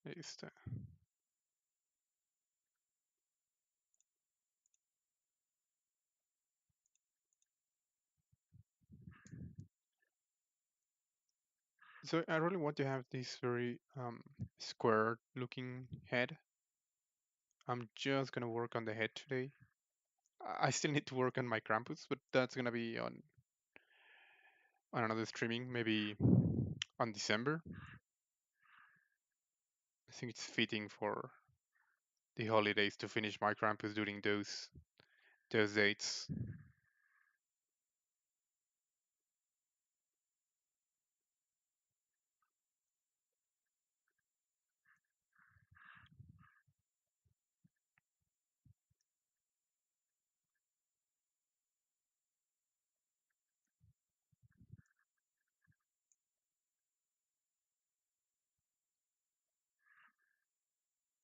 Ahí está. So I really want to have this very square looking head. I'm just gonna work on the head today. I still need to work on my Krampus, but that's gonna be on another streaming, maybe on December. I think it's fitting for the holidays to finish my Krampus during those dates.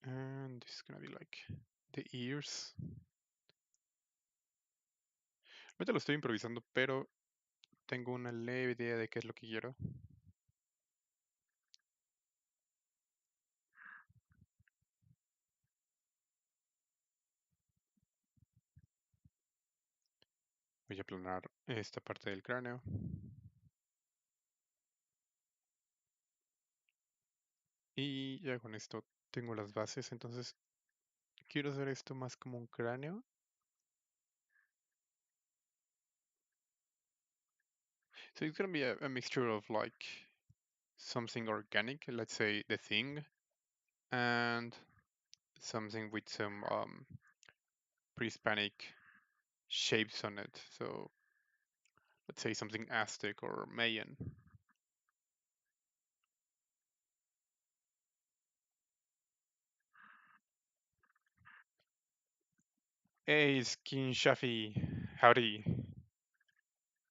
And this is gonna be like the ears. Ahorita lo estoy improvisando, pero tengo una leve idea de qué es lo que quiero. Voy a aplanar esta parte del cráneo. Y ya con esto tengo las bases, entonces quiero hacer esto más como un cráneo. So it's gonna be a mixture of like something organic, let's say the thing, and something with some pre-Hispanic shapes on it. So let's say something Aztec or Mayan. Hey, Skin Shafi, howdy.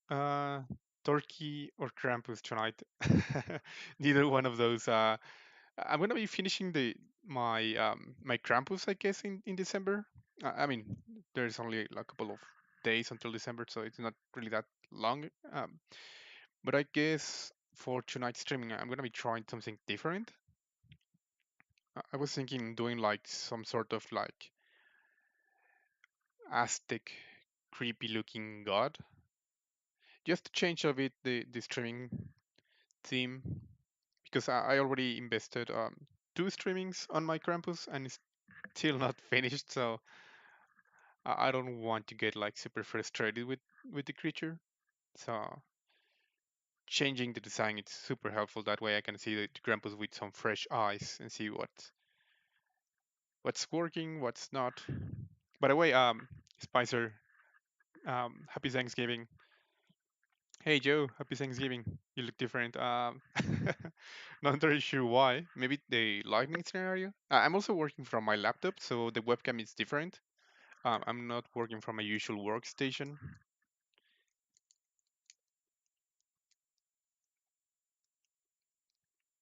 Uh, Turkey or Krampus tonight? Neither one of those. I'm gonna be finishing my Krampus, I guess, in December. I mean, there's only a couple of days until December, so it's not really that long. But I guess for tonight's streaming, I'm gonna be trying something different. I was thinking doing like some sort of like Aztec creepy looking god, just to change a bit the streaming theme, because I already invested 2 streamings on my Krampus and it's still not finished, so I don't want to get like super frustrated with the creature. So changing the design is super helpful. That way I can see the Krampus with some fresh eyes and see what's working, what's not. By the way, Spicer, happy Thanksgiving. Hey Joe, happy Thanksgiving. You look different. Not very sure why. Maybe the lighting scenario. I'm also working from my laptop, so the webcam is different. I'm not working from a usual workstation.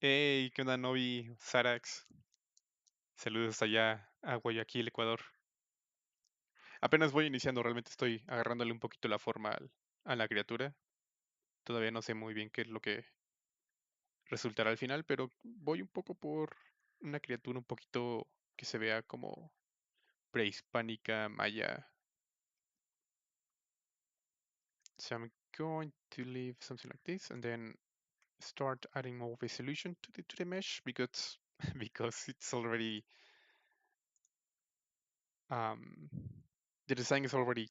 Hey, ¿qué onda, Novi? Sarax. Saludos allá a Guayaquil, Ecuador. Apenas voy iniciando, realmente estoy agarrándole un poquito la forma a la criatura. Todavía no sé muy bien qué es lo que resultará al final, pero voy un poco por una criatura un poquito que se vea como prehispánica, maya. So I'm going to leave something like this and then start adding more resolution to the mesh because because it's already um, the design is already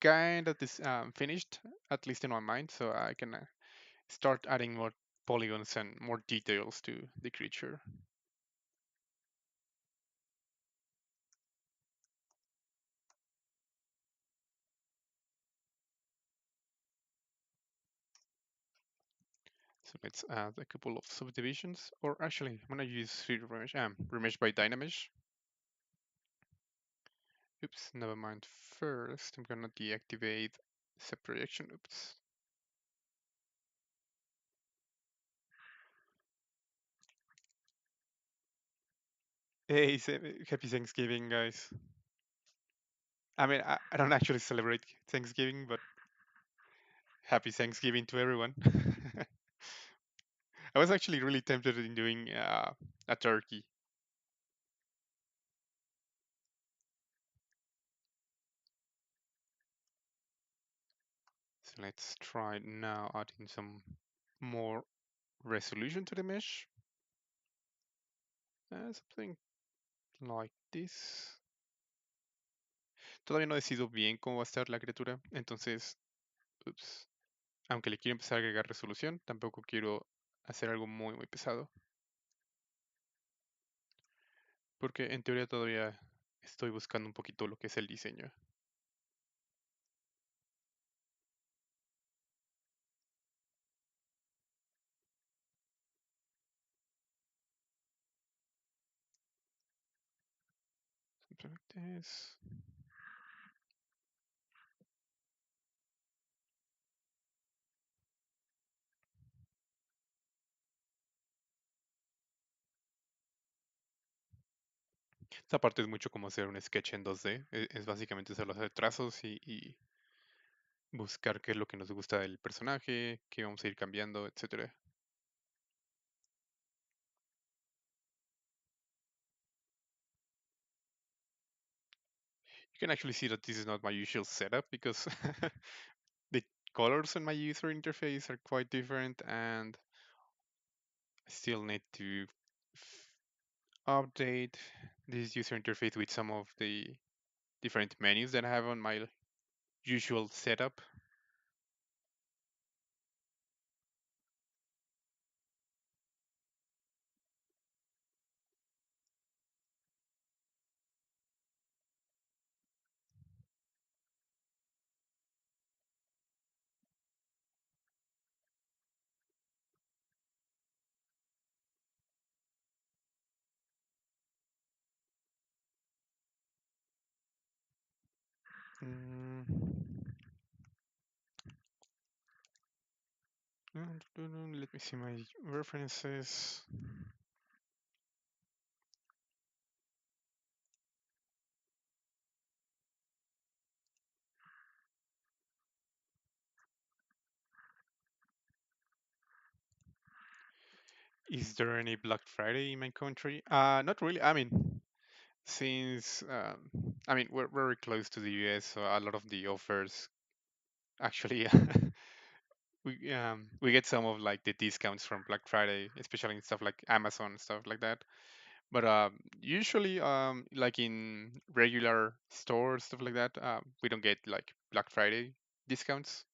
kind of this finished, at least in my mind, so I can start adding more polygons and more details to the creature. So let's add a couple of subdivisions, or actually, I'm gonna use 3D remesh, remesh by Dynamesh. Oops, never mind. First, I'm gonna deactivate set projection. Oops. Hey, happy Thanksgiving, guys. I mean, I don't actually celebrate Thanksgiving, but happy Thanksgiving to everyone. I was actually really tempted in doing a turkey. So let's try now adding some more resolution to the mesh. Something like this. Todavía no decido bien cómo va a estar la criatura, entonces, ups, aunque le quiero empezar a agregar resolución, tampoco quiero hacer algo muy pesado, porque en teoría todavía estoy buscando un poquito lo que es el diseño. Something like this. Esta parte es mucho como hacer un sketch en 2D. Es básicamente solo hacer trazos y buscar qué es lo que nos gusta del personaje, qué vamos a ir cambiando, etcétera. You can actually see that this is not my usual setup because the colors on my user interface are quite different, and I still need to update this user interface with some of the different menus that I have on my usual setup. Mm. Let me see my references. Is there any Black Friday in my country? Not really. I mean, since I mean we're very close to the US, so a lot of the offers actually we get some of like the discounts from Black Friday, especially in stuff like Amazon and stuff like that. But usually, like in regular stores, stuff like that, we don't get like Black Friday discounts.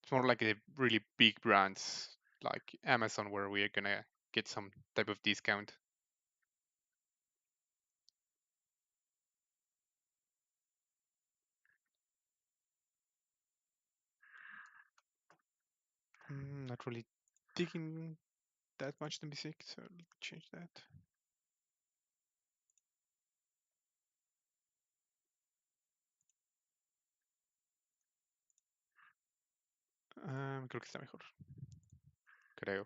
It's more like the really big brands like Amazon where we're gonna get some type of discount. Not really digging that much the music, so let me change that. Creo que está mejor. Creo.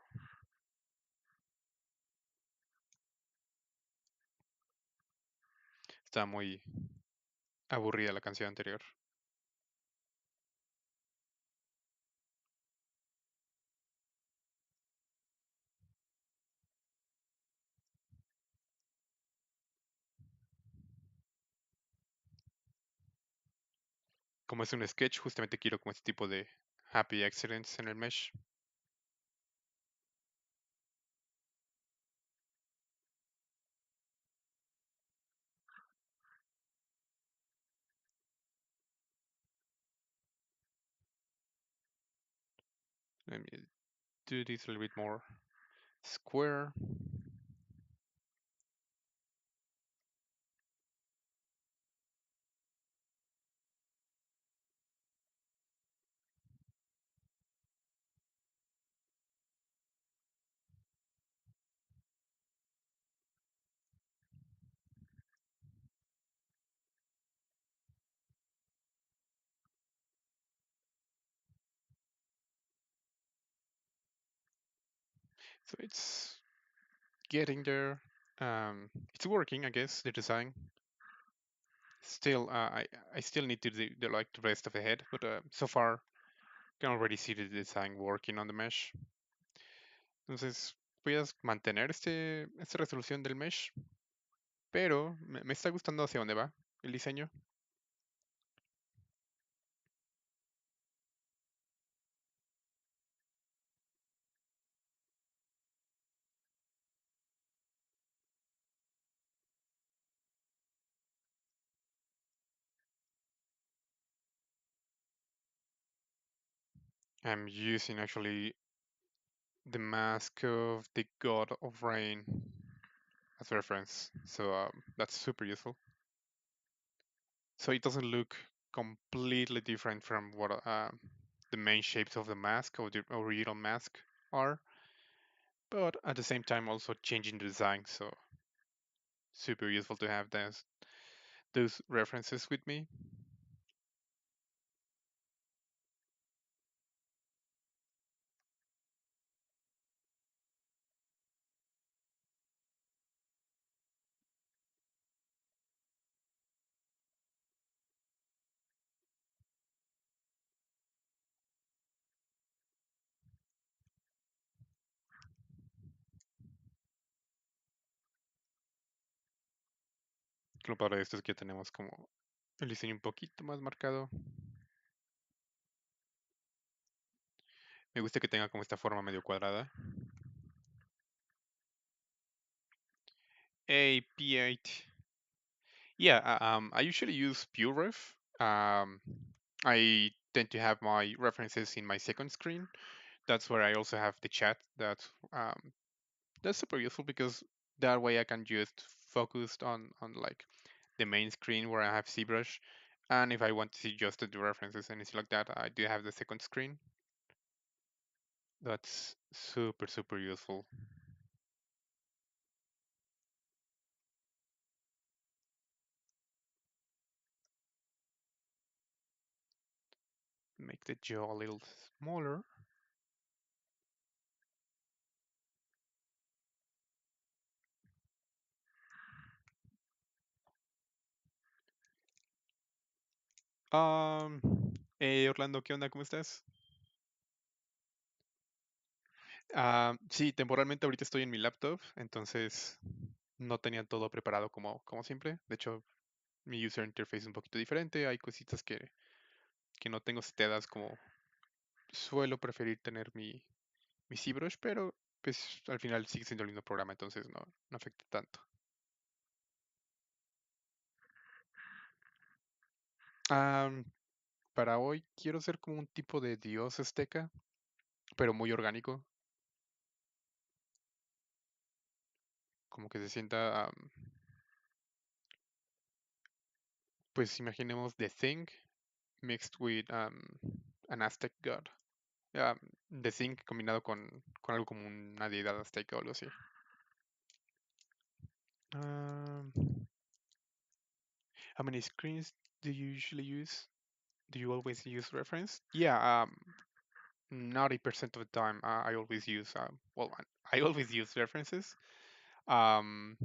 Está muy aburrida la canción anterior. Como es un sketch, justamente quiero como este tipo de happy accidents en el mesh. Let me do this a little bit more square. So it's getting there. It's working, I guess, the design. Still, I still need to do like the rest of the head, but so far can already see the design working on the mesh. Entonces voy a mantener esta resolución del mesh, pero me está gustando hacia dónde va el diseño. I'm using actually the mask of the God of Rain as reference, so that's super useful. So it doesn't look completely different from what the main shapes of the mask or the original mask are, but at the same time also changing the design. So super useful to have those references with me. Lo padre de esto es que tenemos como el diseño un poquito más marcado. Me gusta que tenga como esta forma medio cuadrada. A P8. Yeah, I usually use PureRef. I tend to have my references in my second screen. That's where I also have the chat. That's super useful because that way I can just focus on like the main screen where I have ZBrush. And if I want to see just the references and anything like that, I do have the second screen. That's super useful. Make the jaw a little smaller. Um, hey Orlando, ¿qué onda? ¿Cómo estás? Sí, temporalmente ahorita estoy en mi laptop, entonces no tenía todo preparado como siempre. De hecho, mi user interface es un poquito diferente. Hay cositas que no tengo seteadas como suelo preferir tener mi ZBrush, pero pues al final sigue siendo el mismo programa, entonces no afecta tanto. Am, para hoy quiero ser como un tipo de dios azteca, pero muy orgánico, como que se sienta, pues imaginemos The Thing mixed with an Aztec god. Um, The Thing combinado con algo como una deidad azteca o algo así. Um, how many screens do you usually use? Do you always use reference? Yeah, 90% of the time I always use, I always use references. Um,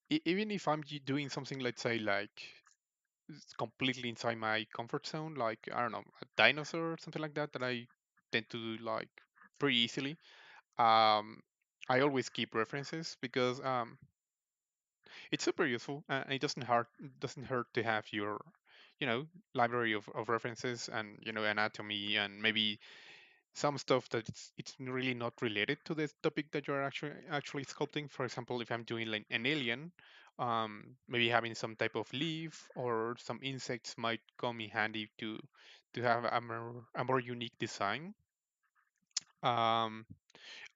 Even if I'm doing something, let's say, like it's completely inside my comfort zone, like, I don't know, a dinosaur or something like that, that I tend to do like pretty easily. Um, I always keep references because it's super useful. It doesn't hurt to have your, library of references and anatomy and maybe some stuff that it's really not related to this topic that you're actually sculpting. For example, if I'm doing like an alien, maybe having some type of leaf or some insects might come in handy to have a more unique design. Um,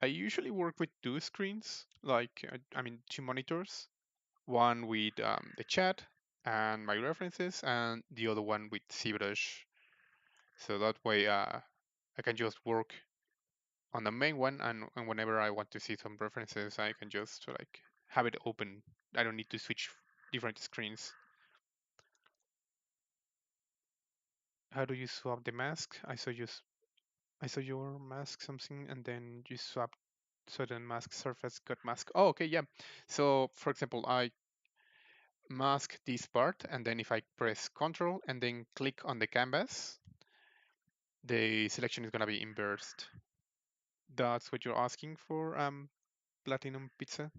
I usually work with two screens, like I mean two monitors, one with the chat and my references, and the other one with ZBrush. So that way, I can just work on the main one, and whenever I want to see some references, I can just like have it open. I don't need to switch different screens. How do you swap the mask? I saw your mask something, and then you swap certain mask surface got mask. Oh, okay, yeah. So for example, I mask this part, and then if I press Ctrl and then click on the canvas, the selection is gonna be inversed. That's what you're asking for, Platinum Pizza?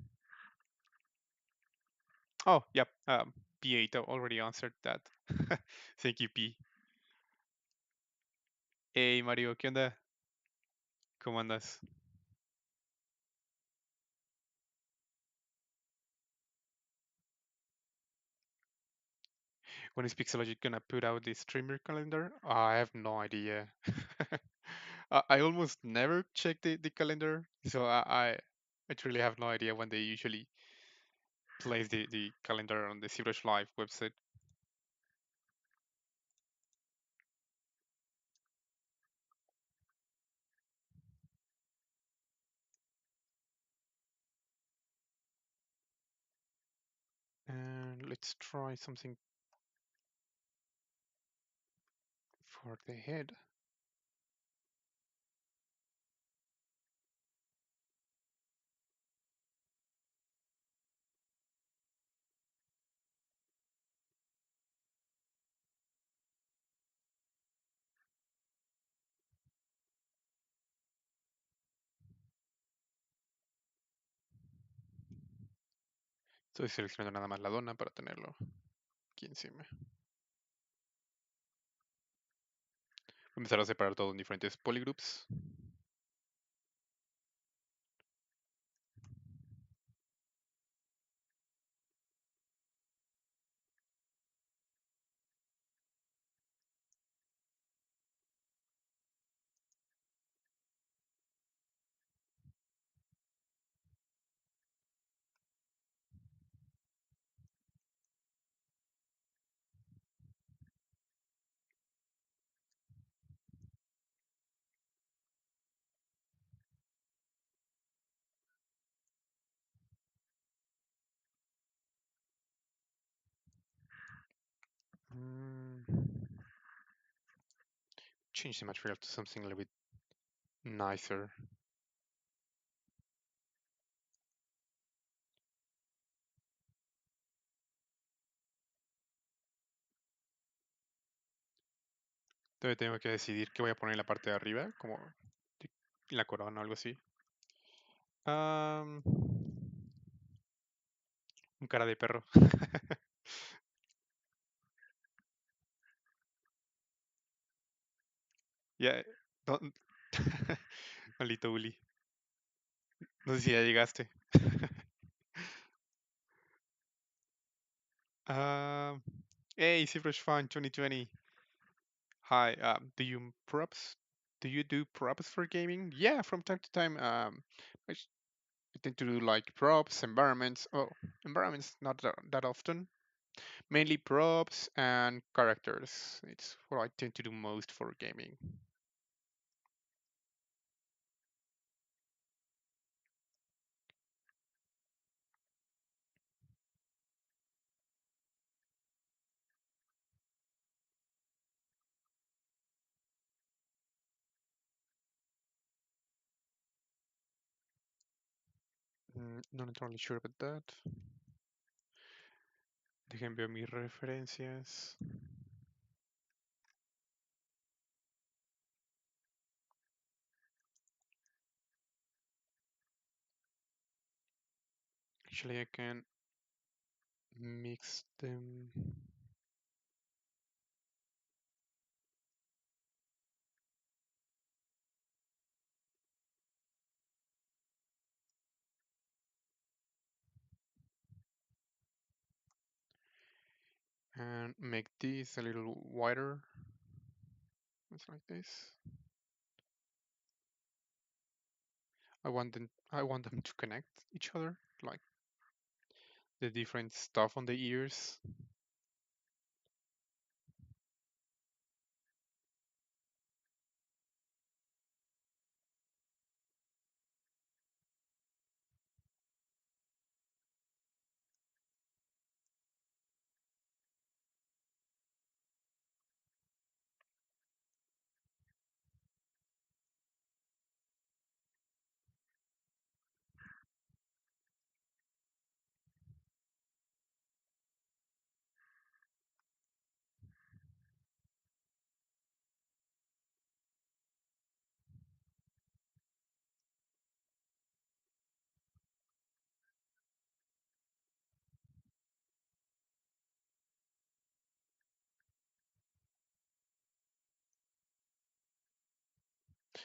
Oh, yep. P8 already answered that. Thank you, P. Hey, Mario, ¿qué onda? ¿Cómo andas? When is Pixologic gonna put out the streamer calendar? I have no idea. I almost never check the calendar, so I truly have no idea when they usually place the calendar on the ZBrush Live website. And let's try something for the head. Estoy seleccionando nada más la dona para tenerlo aquí encima. Voy a empezar a separar todo en diferentes polygroups. Mm, change the material to something a little bit nicer. Todavía tengo que decidir qué voy a poner en la parte de arriba, como en la corona o algo así. Un cara de perro. Ya, no, maldito Uli. No sé si ya llegaste. Um, hey, ZBrush Fan 2020. Hi. Do you do props for gaming? Yeah, from time to time. I tend to do like props, environments. Oh, environments not that often. Mainly props and characters. It's what I tend to do most for gaming. Not entirely sure about that. Dejen ver mis referencias. Actually, I can mix them. And make these a little wider. It's like this. I want them to connect each other, like the different stuff on the ears.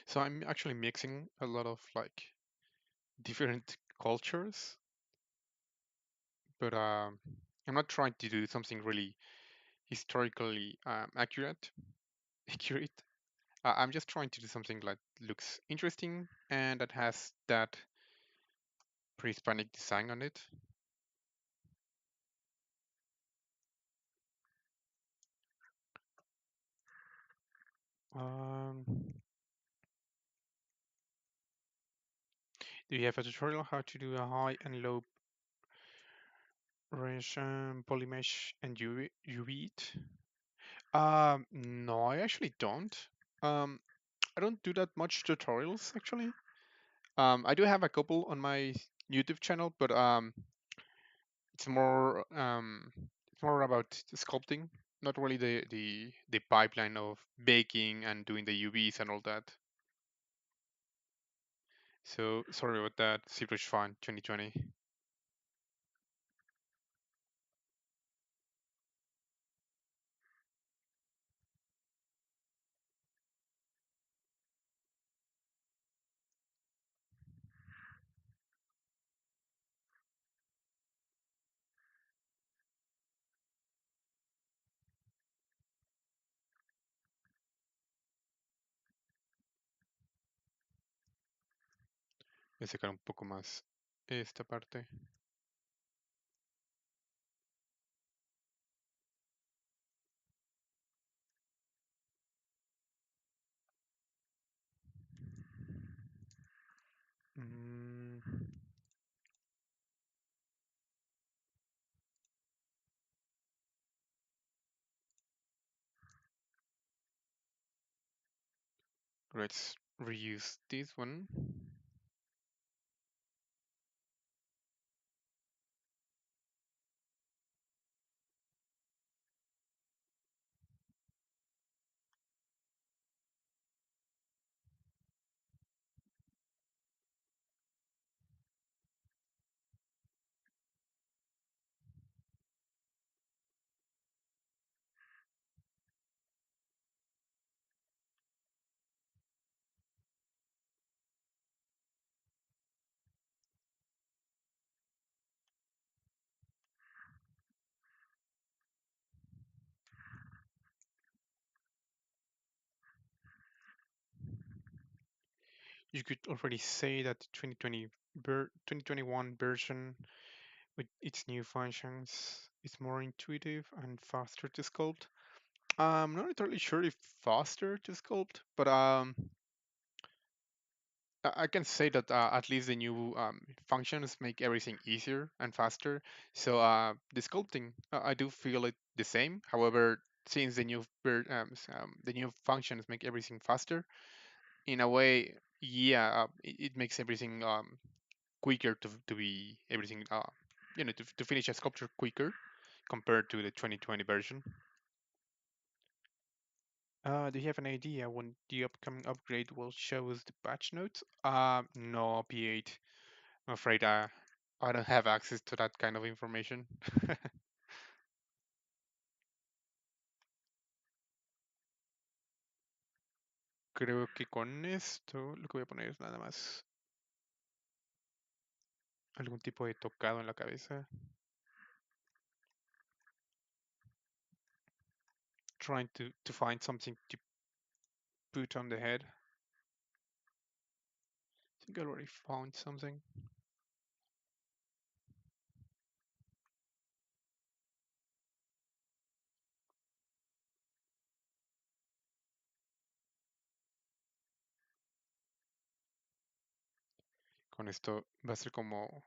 So I'm actually mixing a lot of like different cultures, but I'm not trying to do something really historically accurate. Accurate. I'm just trying to do something that looks interesting and that has that pre-Hispanic design on it. Um, do you have a tutorial how to do a high and low resolution polymesh and UV it? No, I actually don't. Um, I don't do that much tutorials actually. I do have a couple on my YouTube channel, but it's more about sculpting, not really the pipeline of baking and doing the UVs and all that. So sorry about that. ZBrush Fine 2020. Voy a sacar un poco más esta parte. Mm, let's reuse this one. You could already say that the 2021 version with its new functions is more intuitive and faster to sculpt. I'm not entirely sure if faster to sculpt, but I can say that at least the new functions make everything easier and faster. So the sculpting, I do feel it the same. However, since the new functions make everything faster, in a way, yeah, it makes everything quicker to be everything to finish a sculpture quicker compared to the 2020 version. Do you have an idea when the upcoming upgrade will show us the patch notes? No, P8. I'm afraid I don't have access to that kind of information. Creo que con esto lo que voy a poner es nada más algún tipo de tocado en la cabeza. Trying to find something to put on the head. I think I already found something. Con esto va a ser como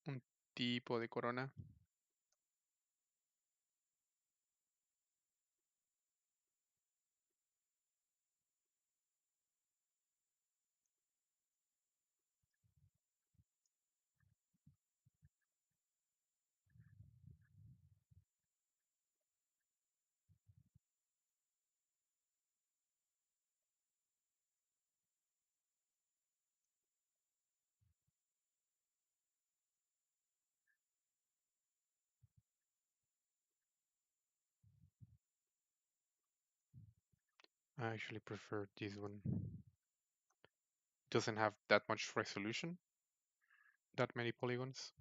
un tipo de corona. I actually prefer this one. doesn't have that much resolution, that many polygons.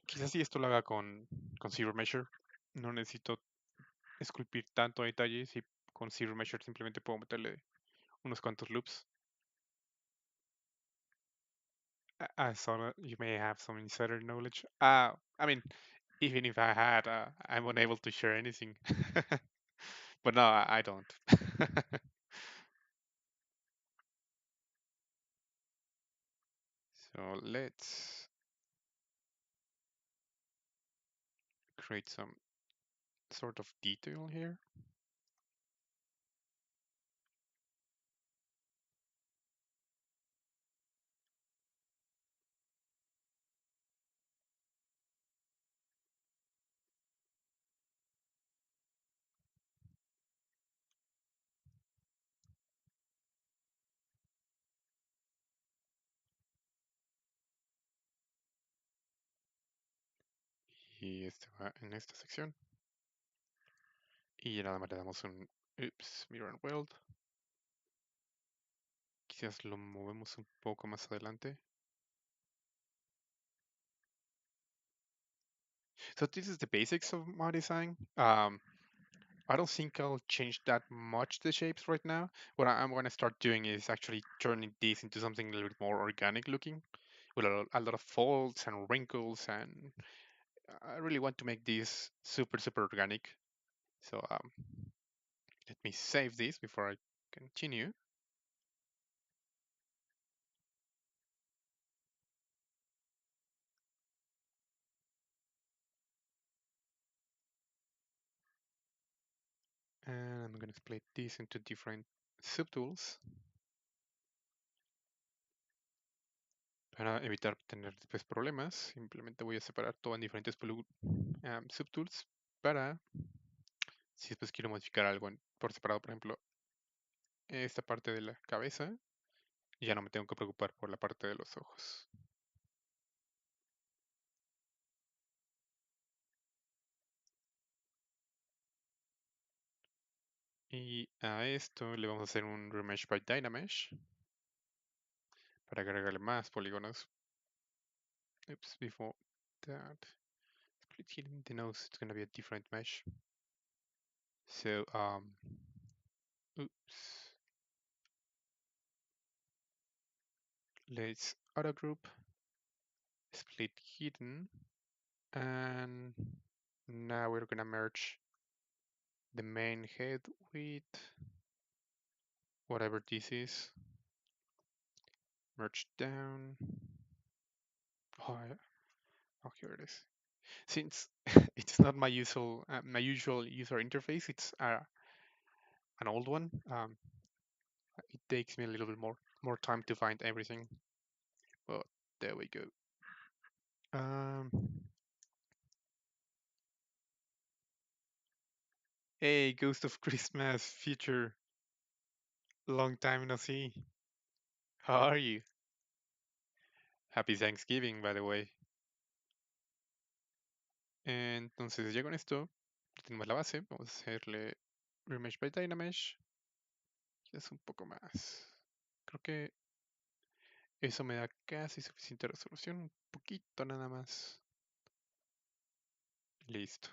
Quizás si esto lo haga con ZBrush, no necesito esculpir tanto detalle, si con ZBrush simplemente puedo meterle unos cuantos loops. I saw that you may have some insider knowledge. I mean, even if I had, I'm unable to share anything. But no, I don't. So let's create some sort of detail here. Y este va en esta sección. Y nada más le damos un mirror and weld. Quizás lo movemos un poco más adelante. So this is the basics of my design. I don't think I'll change that much the shapes right now. What I'm going to start doing is actually turning this into something a little bit more organic looking, with a lot of folds and wrinkles, and I really want to make this super organic. So let me save this before I continue. And I'm going to split this into different subtools para evitar tener después problemas. Simplemente voy a separar todo en diferentes subtools para si después quiero modificar algo por separado, por ejemplo, esta parte de la cabeza, ya no me tengo que preocupar por la parte de los ojos. Y a esto le vamos a hacer un remesh by Dynamesh para agregarle más polígonos. Oops, before that, split hitting the nose, it's going to be a different mesh. So, oops. Let's auto group, split hidden, and now we're gonna merge the main head with whatever this is. Merge down. Oh, here it is. Since it's not my usual user interface, it's an old one. It takes me a little bit more time to find everything. But there we go. Hey, Ghost of Christmas feature. Long time no see. How are you? Happy Thanksgiving, by the way. Entonces ya con esto ya tenemos la base. Vamos a hacerle Remesh by Dynamesh. Es un poco más. Creo que eso me da casi suficiente resolución. Un poquito nada más. Listo.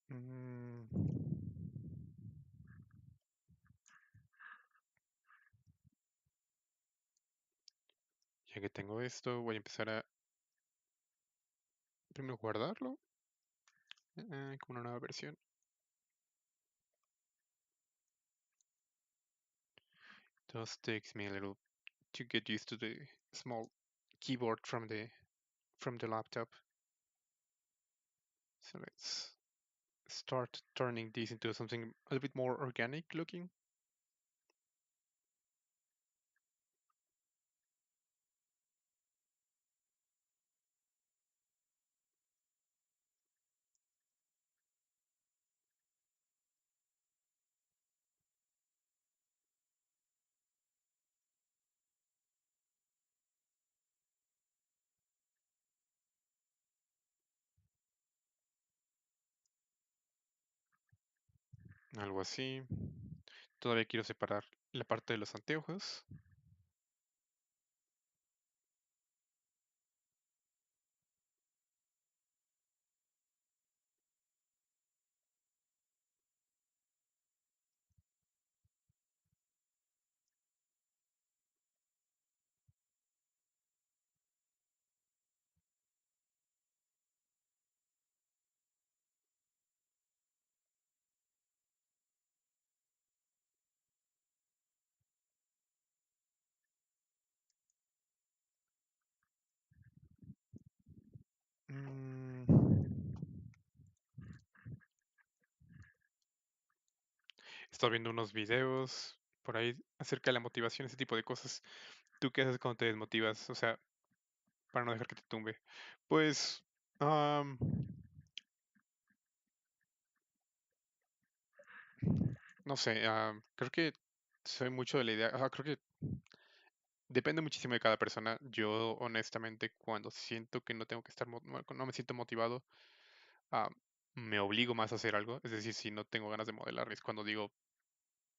Mm, Ya que tengo esto, voy a empezar a primero guardarlo con una nueva versión. Just takes me a little to get used to the small keyboard from the laptop. So let's start turning this into something a little bit more organic looking. algo así. Todavía quiero separar la parte de los anteojos. Mm, Estoy viendo unos videos por ahí acerca de la motivación, ese tipo de cosas. ¿Tú qué haces cuando te desmotivas? O sea, para no dejar que te tumbe. Pues, am, no sé, creo que soy mucho de la idea, creo que depende muchísimo de cada persona. Yo, honestamente, cuando siento que no tengo que estar, no me siento motivado, ah, me obligo más a hacer algo. Es decir, si no tengo ganas de modelar, es cuando digo,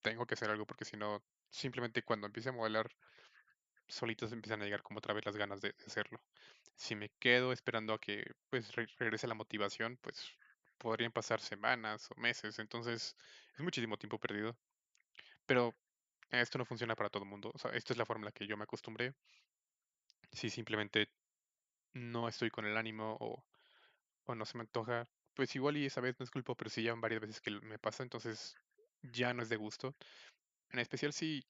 tengo que hacer algo, porque si no, simplemente cuando empiece a modelar, solitos empiezan a llegar como otra vez las ganas de hacerlo. Si me quedo esperando a que pues regrese la motivación, pues podrían pasar semanas o meses. Entonces, es muchísimo tiempo perdido. Pero esto no funciona para todo el mundo. O sea, esta es la forma en la que yo me acostumbré. Si simplemente no estoy con el ánimo o no se me antoja, pues igual y esa vez no es culpa, pero sí ya van varias veces que me pasa, entonces ya no es de gusto. En especial si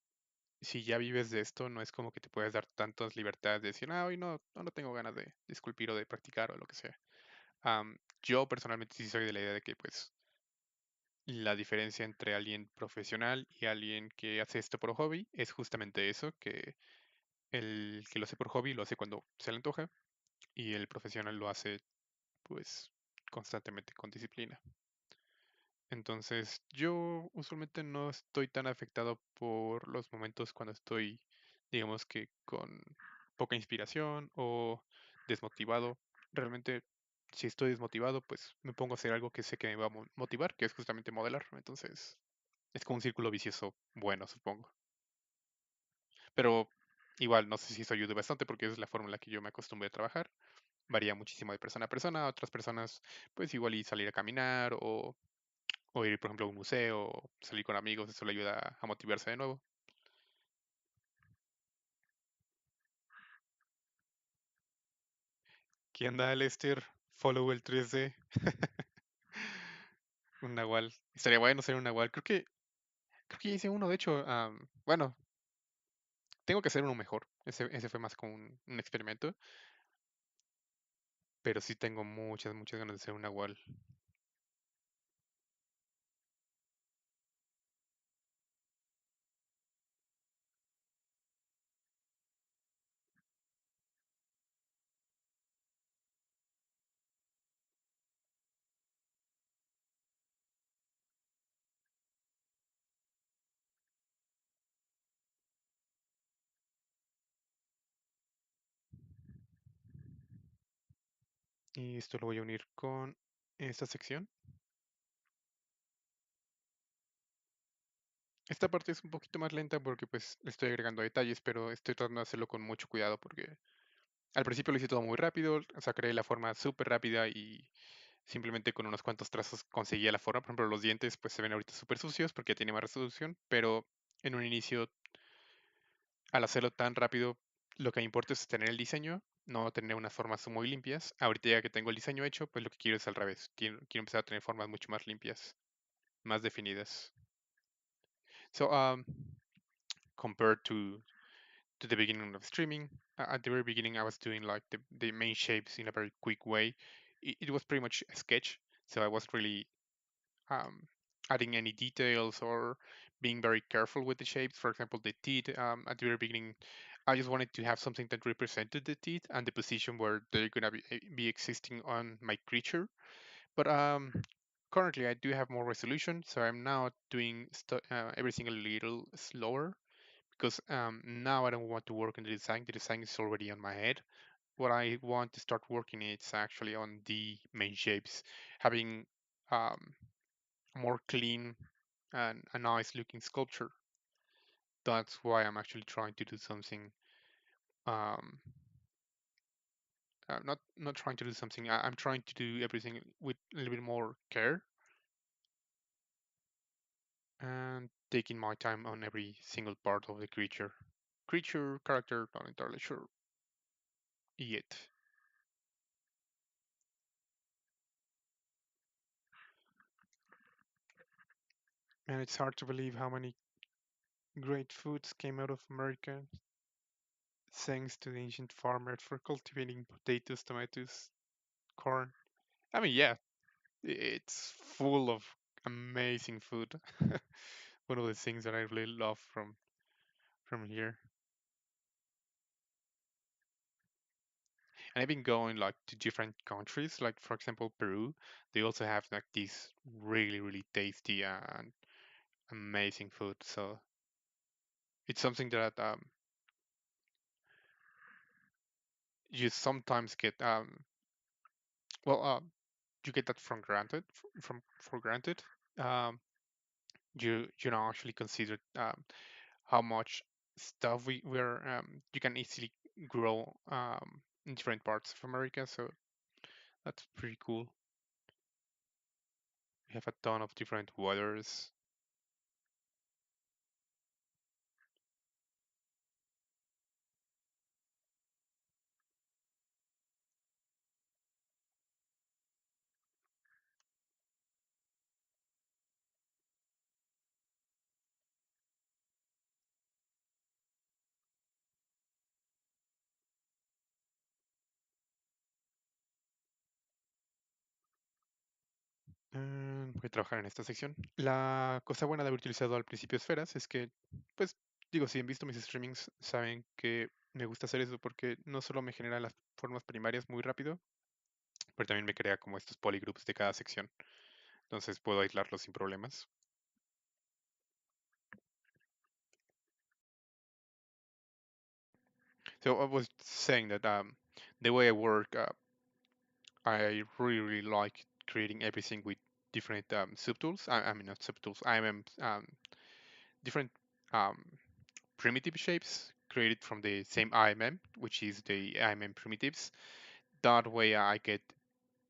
ya vives de esto, no es como que te puedas dar tantas libertades de decir, hoy no tengo ganas de esculpir o de practicar o lo que sea. Yo personalmente sí soy de la idea de que pues la diferencia entre alguien profesional y alguien que hace esto por hobby es justamente eso, que el que lo hace por hobby lo hace cuando se le antoja y el profesional lo hace pues constantemente con disciplina. Entonces, yo usualmente no estoy tan afectado por los momentos cuando estoy, digamos que con poca inspiración o desmotivado. Realmente, si estoy desmotivado, pues me pongo a hacer algo que sé que me va a motivar, que es justamente modelar. Entonces, es como un círculo vicioso bueno, supongo. Pero igual, no sé si eso ayude bastante porque es la forma en la que yo me acostumbré a trabajar. Varía muchísimo de persona a persona. Otras personas, pues igual y salir a caminar o ir, por ejemplo, a un museo, o salir con amigos, eso le ayuda a motivarse de nuevo. ¿Qué onda, Lester? Follow el 3D. Un nahual. Estaría bueno ser un nahual. Creo que ya hice uno, de hecho. Bueno, tengo que hacer uno mejor. Ese fue más como un experimento. Pero sí tengo muchas ganas de ser un nahual. Y esto lo voy a unir con esta sección. Esta parte es un poquito más lenta porque pues le estoy agregando detalles, pero estoy tratando de hacerlo con mucho cuidado porque al principio lo hice todo muy rápido, o sea, creé la forma súper rápida y simplemente con unos cuantos trazos conseguía la forma. Por ejemplo, los dientes pues se ven ahorita súper sucios porque ya tiene más resolución, pero en un inicio, al hacerlo tan rápido, lo que me importa es tener el diseño, no tener unas formas muy limpias. Ahorita ya que tengo el diseño hecho, pues lo que quiero es al revés. Quiero empezar a tener formas mucho más limpias, más definidas. So, compared to the beginning of streaming, at the very beginning, I was doing like the main shapes in a very quick way. It was pretty much a sketch, so I wasn't really um, adding any details or being very careful with the shapes. For example, the teeth at the very beginning, I just wanted to have something that represented the teeth and the position where they're gonna be existing on my creature. But currently, I do have more resolution, so I'm now doing everything a little slower because now I don't want to work on the design. The design is already on my head. What I want to start working is actually on the main shapes, having um, more clean. and a nice looking sculpture. That's why I'm actually trying to do something. Um, not trying to do something. I'm trying to do everything with a little bit more care and taking my time on every single part of the creature. Creature, character, not entirely sure yet. And it's hard to believe how many great foods came out of America thanks to the ancient farmers for cultivating potatoes, tomatoes, corn. I mean, yeah, it's full of amazing food. One of the things that I really love from here. And I've been going like to different countries, like for example Peru. They also have like this really tasty and amazing food. So it's something that you sometimes get well you get that from granted from for granted. Um, you don't actually consider how much stuff we're you can easily grow in different parts of America. So that's pretty cool. We have a ton of different weathers. Voy a trabajar en esta sección. La cosa buena de haber utilizado al principio esferas es que, pues, digo, si han visto mis streamings, saben que me gusta hacer eso porque no solo me genera las formas primarias muy rápido, pero también me crea como estos polygroups de cada sección. Entonces puedo aislarlos sin problemas. So I was saying that the way I work, I really like creating everything with different subtools. I mean, not subtools. I am different um, primitive shapes created from the same IMM, which is the IMM primitives. That way, I get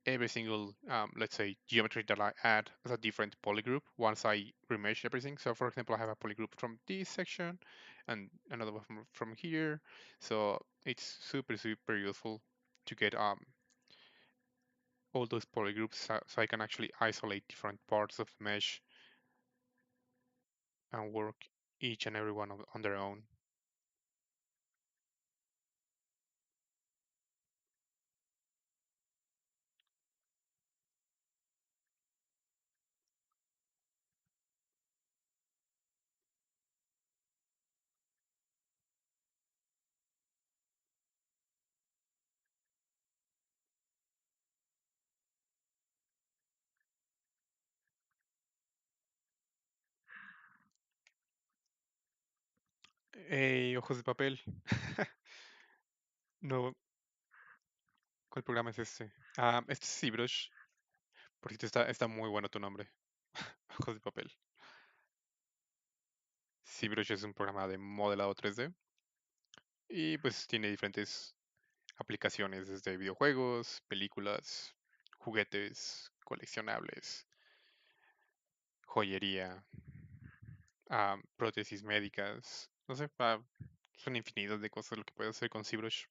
every single, let's say, geometry that I add as a different polygroup once I remesh everything. So, for example, I have a polygroup from this section and another one from here. So it's super useful to get all those polygroups so I can actually isolate different parts of the mesh and work each and every one on their own. Ojos de papel. No, ¿cuál programa es este? Este es ZBrush. Por cierto, está muy bueno tu nombre. Ojos de papel. ZBrush es un programa de modelado 3D y pues tiene diferentes aplicaciones desde videojuegos, películas, juguetes, coleccionables, joyería, prótesis médicas, no sé, son infinitas de cosas lo que puedes hacer con ZBrush.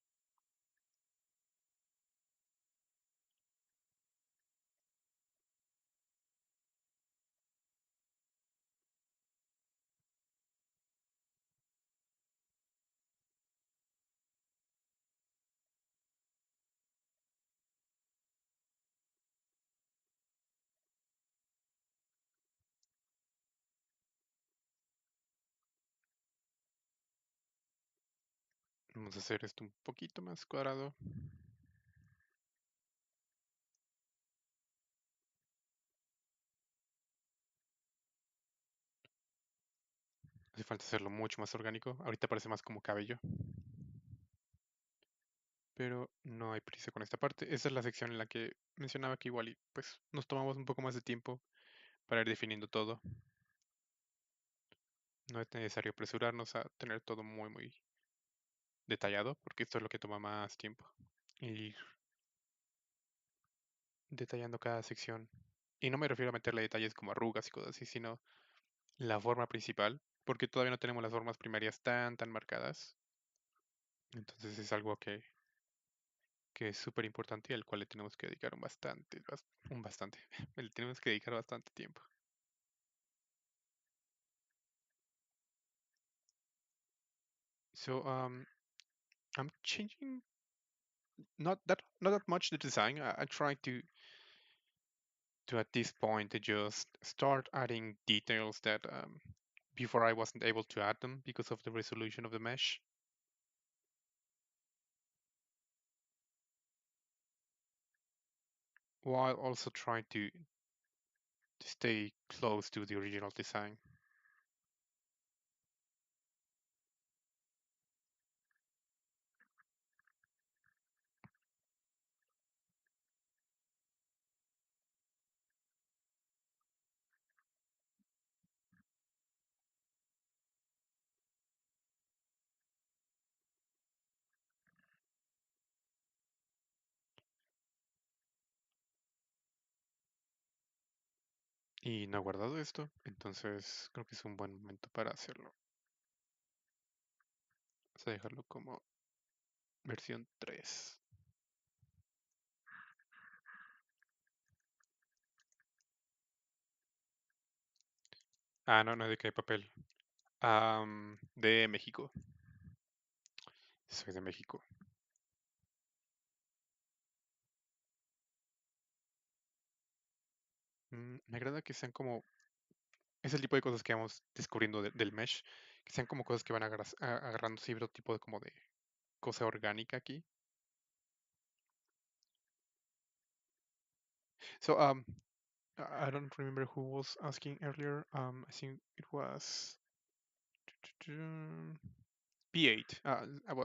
Vamos a hacer esto un poquito más cuadrado. Hace falta hacerlo mucho más orgánico. Ahorita parece más como cabello. Pero no hay prisa con esta parte. Esa es la sección en la que mencionaba que igual y pues nos tomamos un poco más de tiempo para ir definiendo todo. No es necesario apresurarnos a tener todo muy detallado, porque esto es lo que toma más tiempo. Ir detallando cada sección. Y no me refiero a meterle detalles como arrugas y cosas así, sino la forma principal, porque todavía no tenemos las formas primarias tan marcadas. Entonces es algo que es súper importante y al cual le tenemos que dedicar un bastante, le tenemos que dedicar bastante tiempo. So I'm changing not that much the design. I try to at this point to just start adding details that before I wasn't able to add them because of the resolution of the mesh. While also trying to stay close to the original design. Y no he guardado esto, entonces creo que es un buen momento para hacerlo. Vamos a dejarlo como versión 3. Ah, no, no es de qué papel. De México. Soy de México. Me agrada que sean como... Es el tipo de cosas que vamos descubriendo del mesh. Que sean como cosas que van agarrando cierto tipo de como de cosa orgánica aquí. So, I don't remember who was asking earlier. I think it was P8.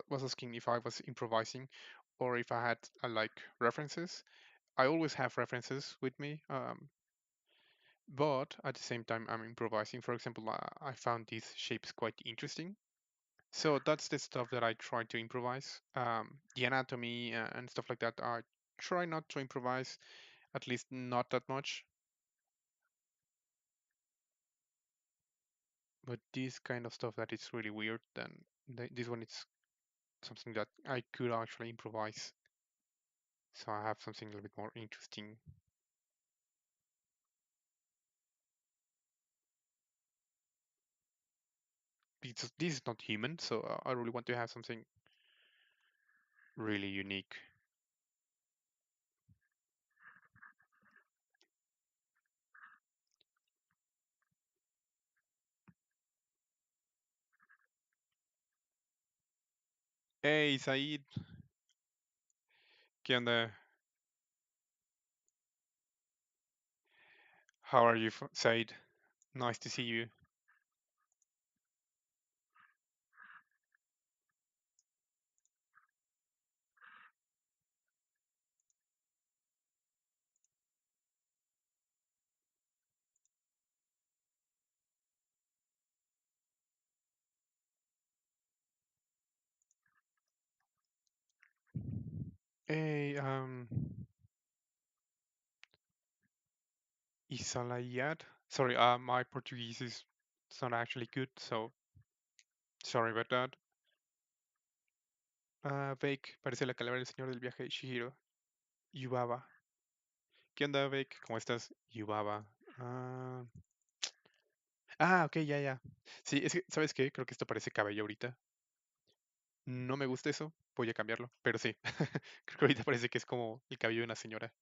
Was asking if I was improvising or if I had like references. I always have references with me, but at the same time I'm improvising. For example, I found these shapes quite interesting. So that's the stuff that I try to improvise. The anatomy and stuff like that, I try not to improvise, at least not that much. But this kind of stuff that is really weird, then this one is something that I could actually improvise. So I have something a little bit more interesting. This is not human, so I really want to have something really unique. Hey, Said, ¿qué onda? How are you, Said? Nice to see you. Hey, Isalayad. Sorry, my Portuguese is it's not actually good, so sorry about that. Vake, parece la calavera del señor del viaje de Shihiro. Yubaba. ¿Qué onda, Vake? ¿Cómo estás? Yubaba. Ah, ok, ya. Sí, es que, ¿sabes qué? Creo que esto parece cabello ahorita. No me gusta eso, voy a cambiarlo, pero sí. Creo que ahorita parece que es como el cabello de una señora.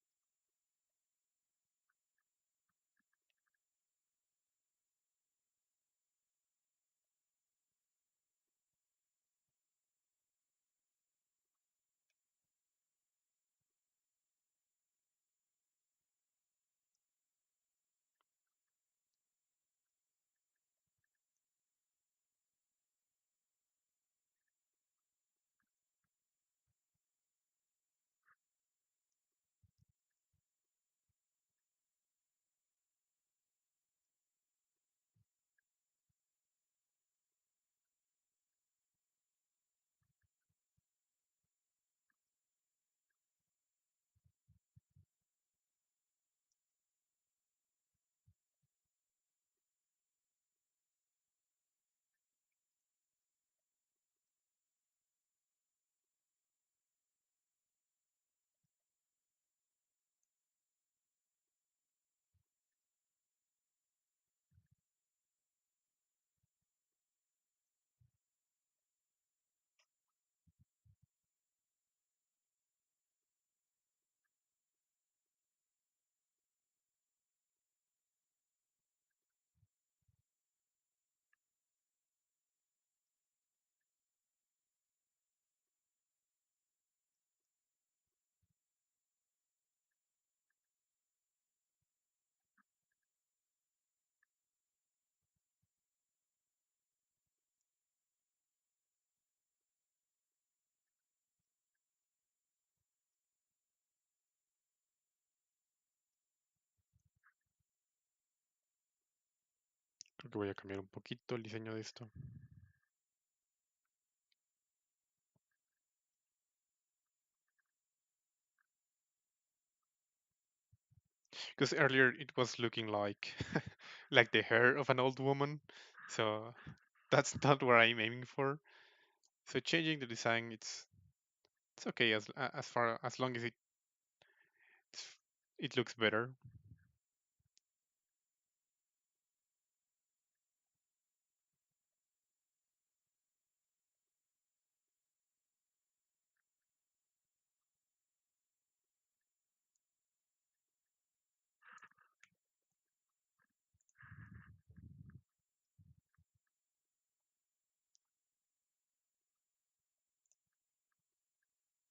Creo que voy a cambiar un poquito el diseño de esto. Because earlier it was looking like like the hair of an old woman. So that's not where I'm aiming for. So changing the design, it's okay as far as long as it looks better.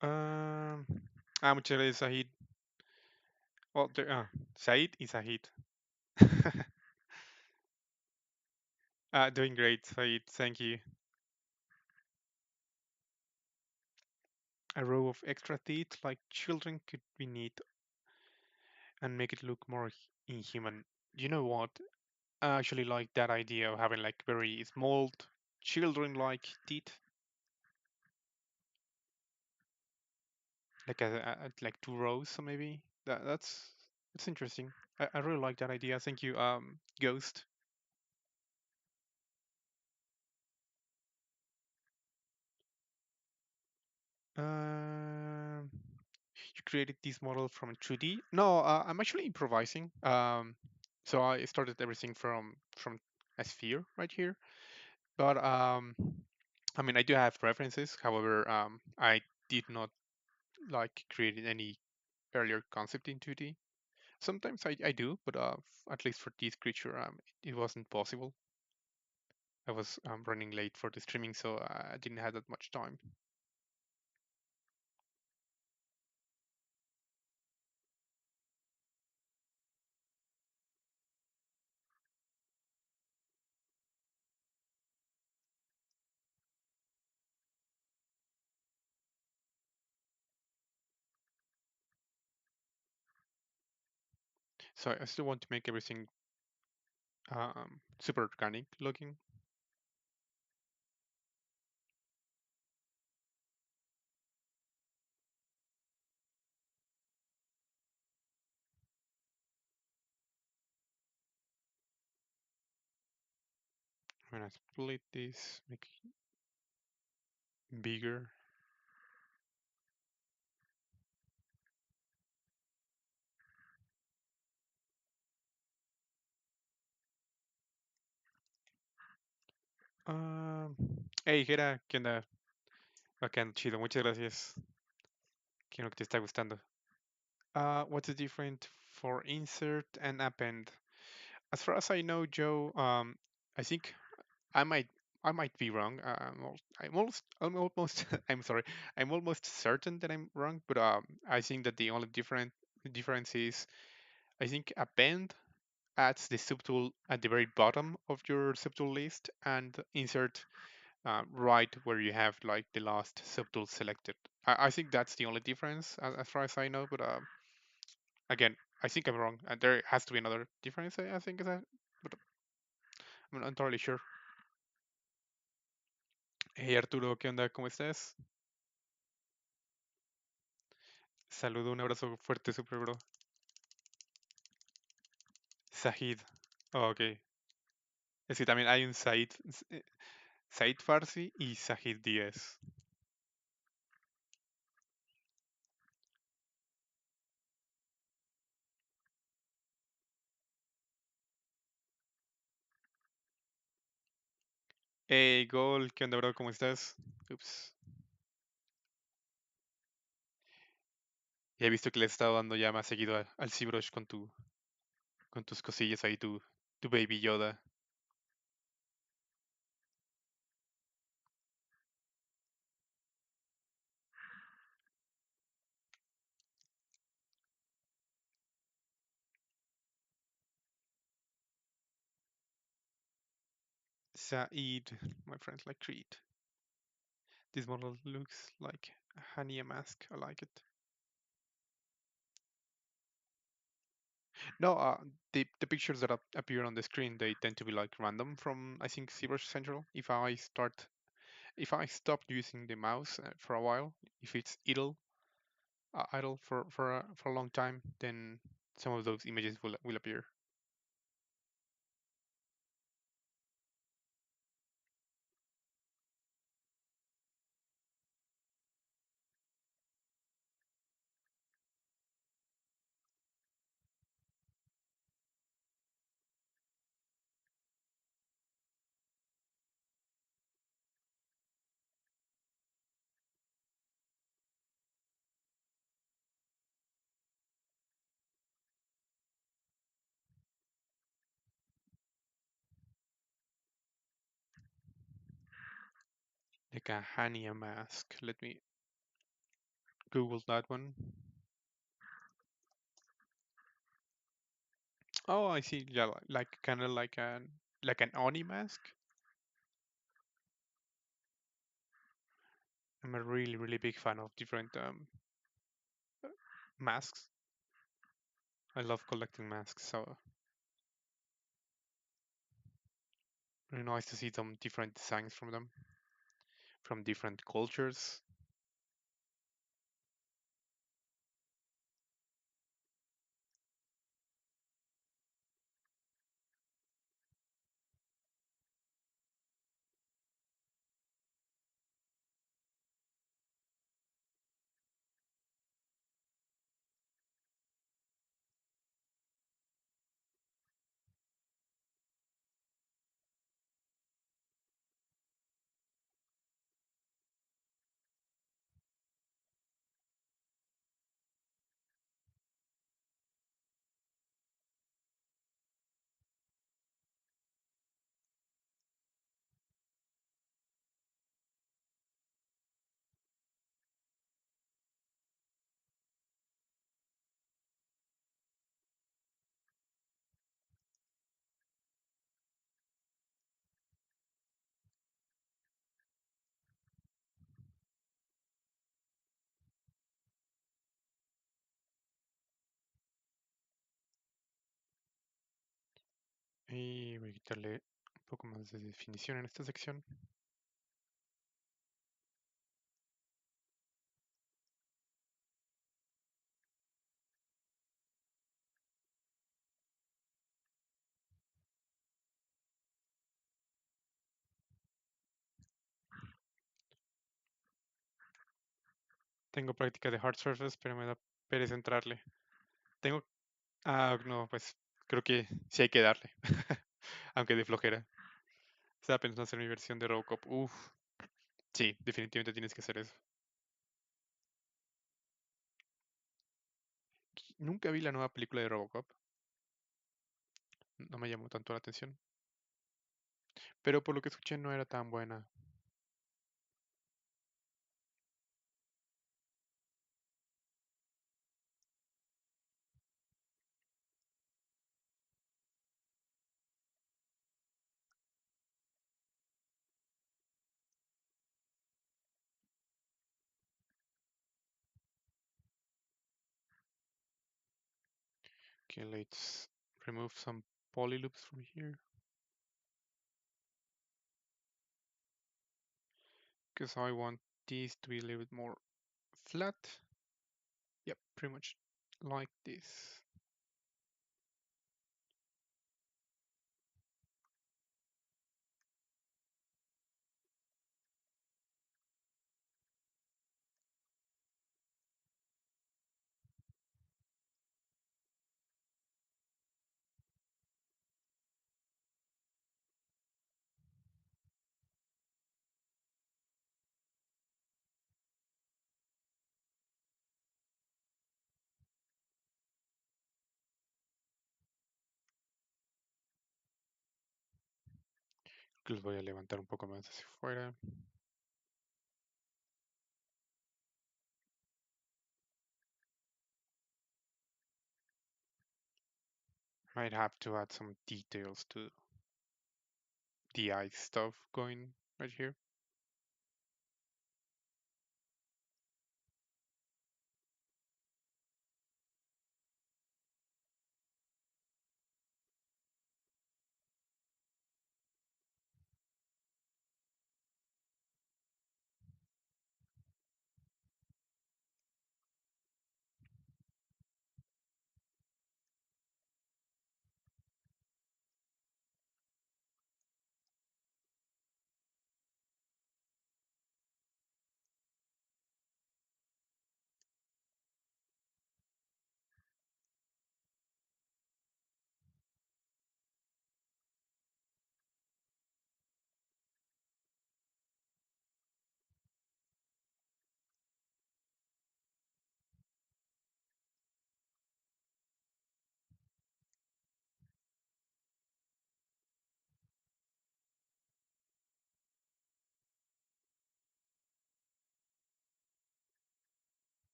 Um, muchas gracias, Sahid. Well, Said is Sahid. Doing great, Said. Thank you. A row of extra teeth like children could be neat and make it look more inhuman. You know what? I actually like that idea of having like very small children-like teeth, like like two rows, so maybe that's interesting. I really like that idea. Thank you, Ghost. Um, you created this model from 2D? No, I'm actually improvising. So I started everything from a sphere right here. But I mean, I do have references. However, I did not like create any earlier concept in 2D. Sometimes I do, but at least for this creature, it wasn't possible. I was running late for the streaming, so I didn't have that much time. So I still want to make everything super organic looking. I'm gonna split this, make it bigger. Um, hey, Jera, ¿qué onda? Bacán, chido, muchas gracias. Qué bueno que te está gustando. What's the difference for insert and append? As far as I know, Joe, I think I might I might be wrong. I'm almost I'm sorry. I'm almost certain that I'm wrong, but I think that the only difference is I think append adds the subtool at the very bottom of your subtool list and insert right where you have like the last subtool selected. I think that's the only difference as far as I know, but again, I think I'm wrong. There has to be another difference, I think, but I'm not entirely sure. Hey Arturo, ¿qué onda? ¿Cómo estás? Saludo, un abrazo fuerte, super bro. Sahid. Oh, ok. Es que también hay un Said Farsi y Sahid Díaz. Hey, Gol, ¿qué onda, bro? ¿Cómo estás? Ups. Ya he visto que le has estado dando ya más seguido al ZBrush con tus cosillas ahí, tu Baby Yoda. Said, my friends like Creed. This model looks like a Hania mask. I like it. No, the pictures that appear on the screen, they tend to be like random from, I think, ZBrush Central. If I stop using the mouse for a while, if it's idle for a long time, then some of those images will appear. Like a Hania mask. Let me Google that one. Oh, I see. Yeah, like kind of like an Oni mask. I'm a really big fan of different masks. I love collecting masks, so really nice to see some different designs from them, from different cultures. Y voy a quitarle un poco más de definición en esta sección. Tengo práctica de hard surface, pero me da pereza entrarle. Tengo... Ah, no, pues creo que sí hay que darle. Aunque de flojera. Estaba pensando hacer mi versión de Robocop. Uf, sí, definitivamente tienes que hacer eso. Nunca vi la nueva película de Robocop. No me llamó tanto la atención. Pero por lo que escuché no era tan buena. Okay, let's remove some polyloops from here. Because I want these to be a little bit more flat. Yep, pretty much like this. Que los voy a levantar un poco más hacia afuera. Might have to add some details to the eye stuff going right here.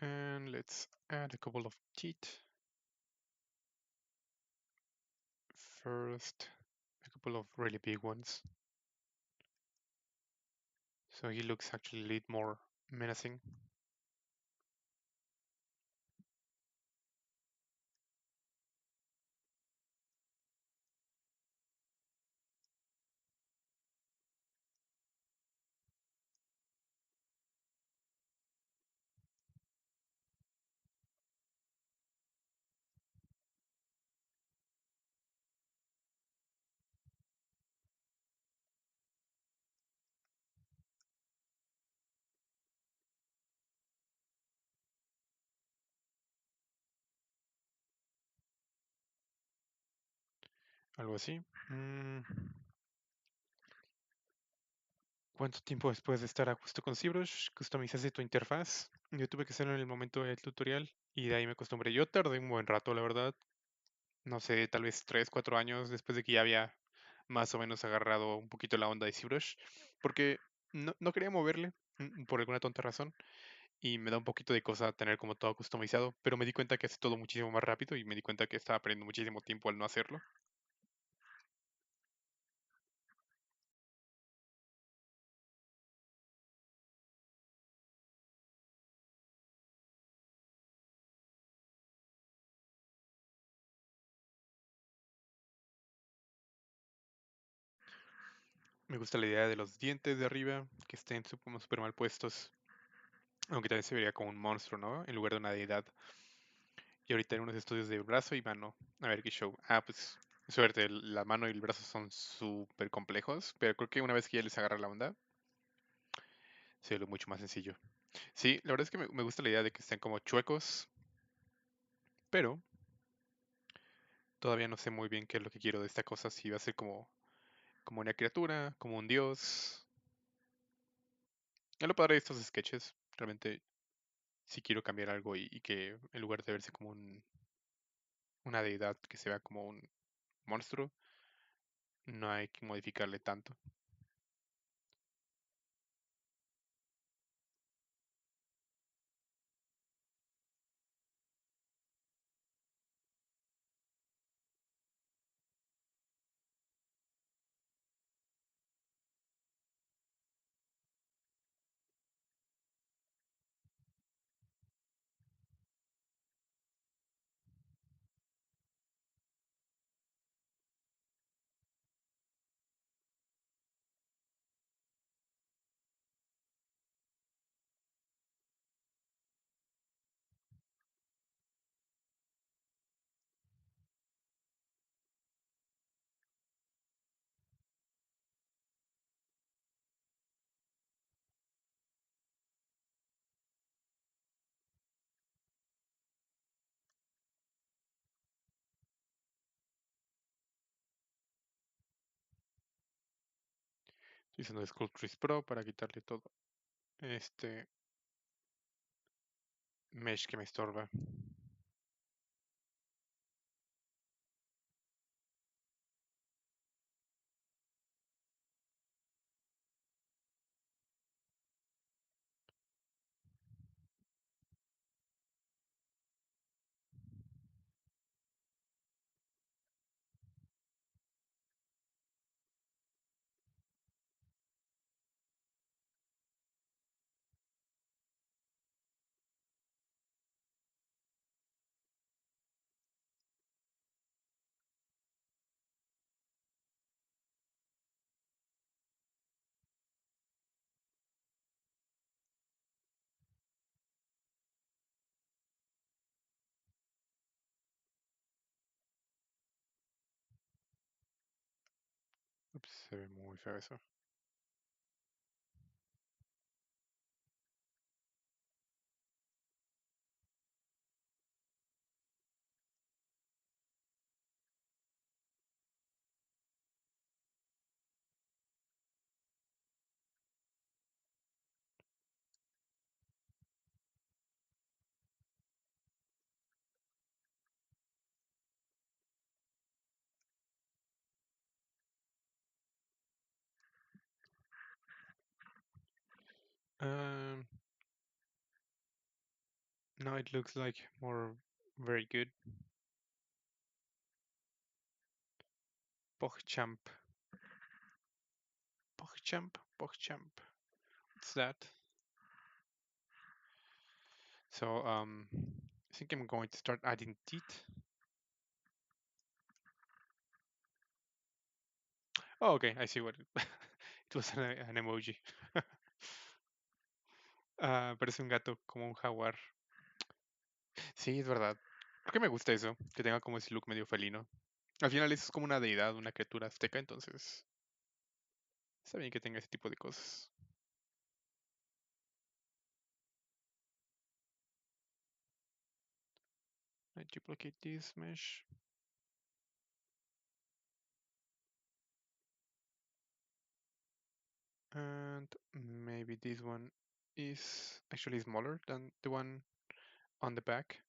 And let's add a couple of teeth. First, a couple of really big ones. So he looks actually a little more menacing. Algo así. ¿Cuánto tiempo después de estar a gusto con ZBrush customizaste tu interfaz? Yo tuve que hacerlo en el momento del tutorial y de ahí me acostumbré. Yo tardé un buen rato, la verdad. No sé, tal vez 3, 4 años después de que ya había más o menos agarrado un poquito la onda de ZBrush, porque no quería moverle por alguna tonta razón y me da un poquito de cosa tener como todo customizado, pero me di cuenta que hace todo muchísimo más rápido y me di cuenta que estaba perdiendo muchísimo tiempo al no hacerlo. Me gusta la idea de los dientes de arriba, que estén como súper mal puestos, aunque también se vería como un monstruo, ¿no? En lugar de una deidad. Y ahorita en unos estudios de brazo y mano. A ver qué show. Ah, pues suerte, la mano y el brazo son súper complejos, pero creo que una vez que ya les agarra la onda, se ve mucho más sencillo. Sí, la verdad es que me gusta la idea de que estén como chuecos, pero todavía no sé muy bien qué es lo que quiero de esta cosa, si va a ser como una criatura, como un dios. Es lo padre de estos sketches. Realmente si quiero cambiar algo y que en lugar de verse como una deidad, que se vea como un monstruo, no hay que modificarle tanto. Estoy usando Sculptris Pro para quitarle todo este mesh que me estorba. Ups, se ve muy feo eso. Ah, Now it looks like more very good. PogChamp. PogChamp. PogChamp. What's that? So I think I'm going to start adding teeth. Oh, okay, I see what it was an emoji. Parece un gato, como un jaguar. Sí, es verdad. Creo que me gusta eso, que tenga como ese look medio felino. Al final es como una deidad, una criatura azteca, entonces está bien que tenga ese tipo de cosas. I duplicate this mesh. And maybe this one is actually smaller than the one on the back.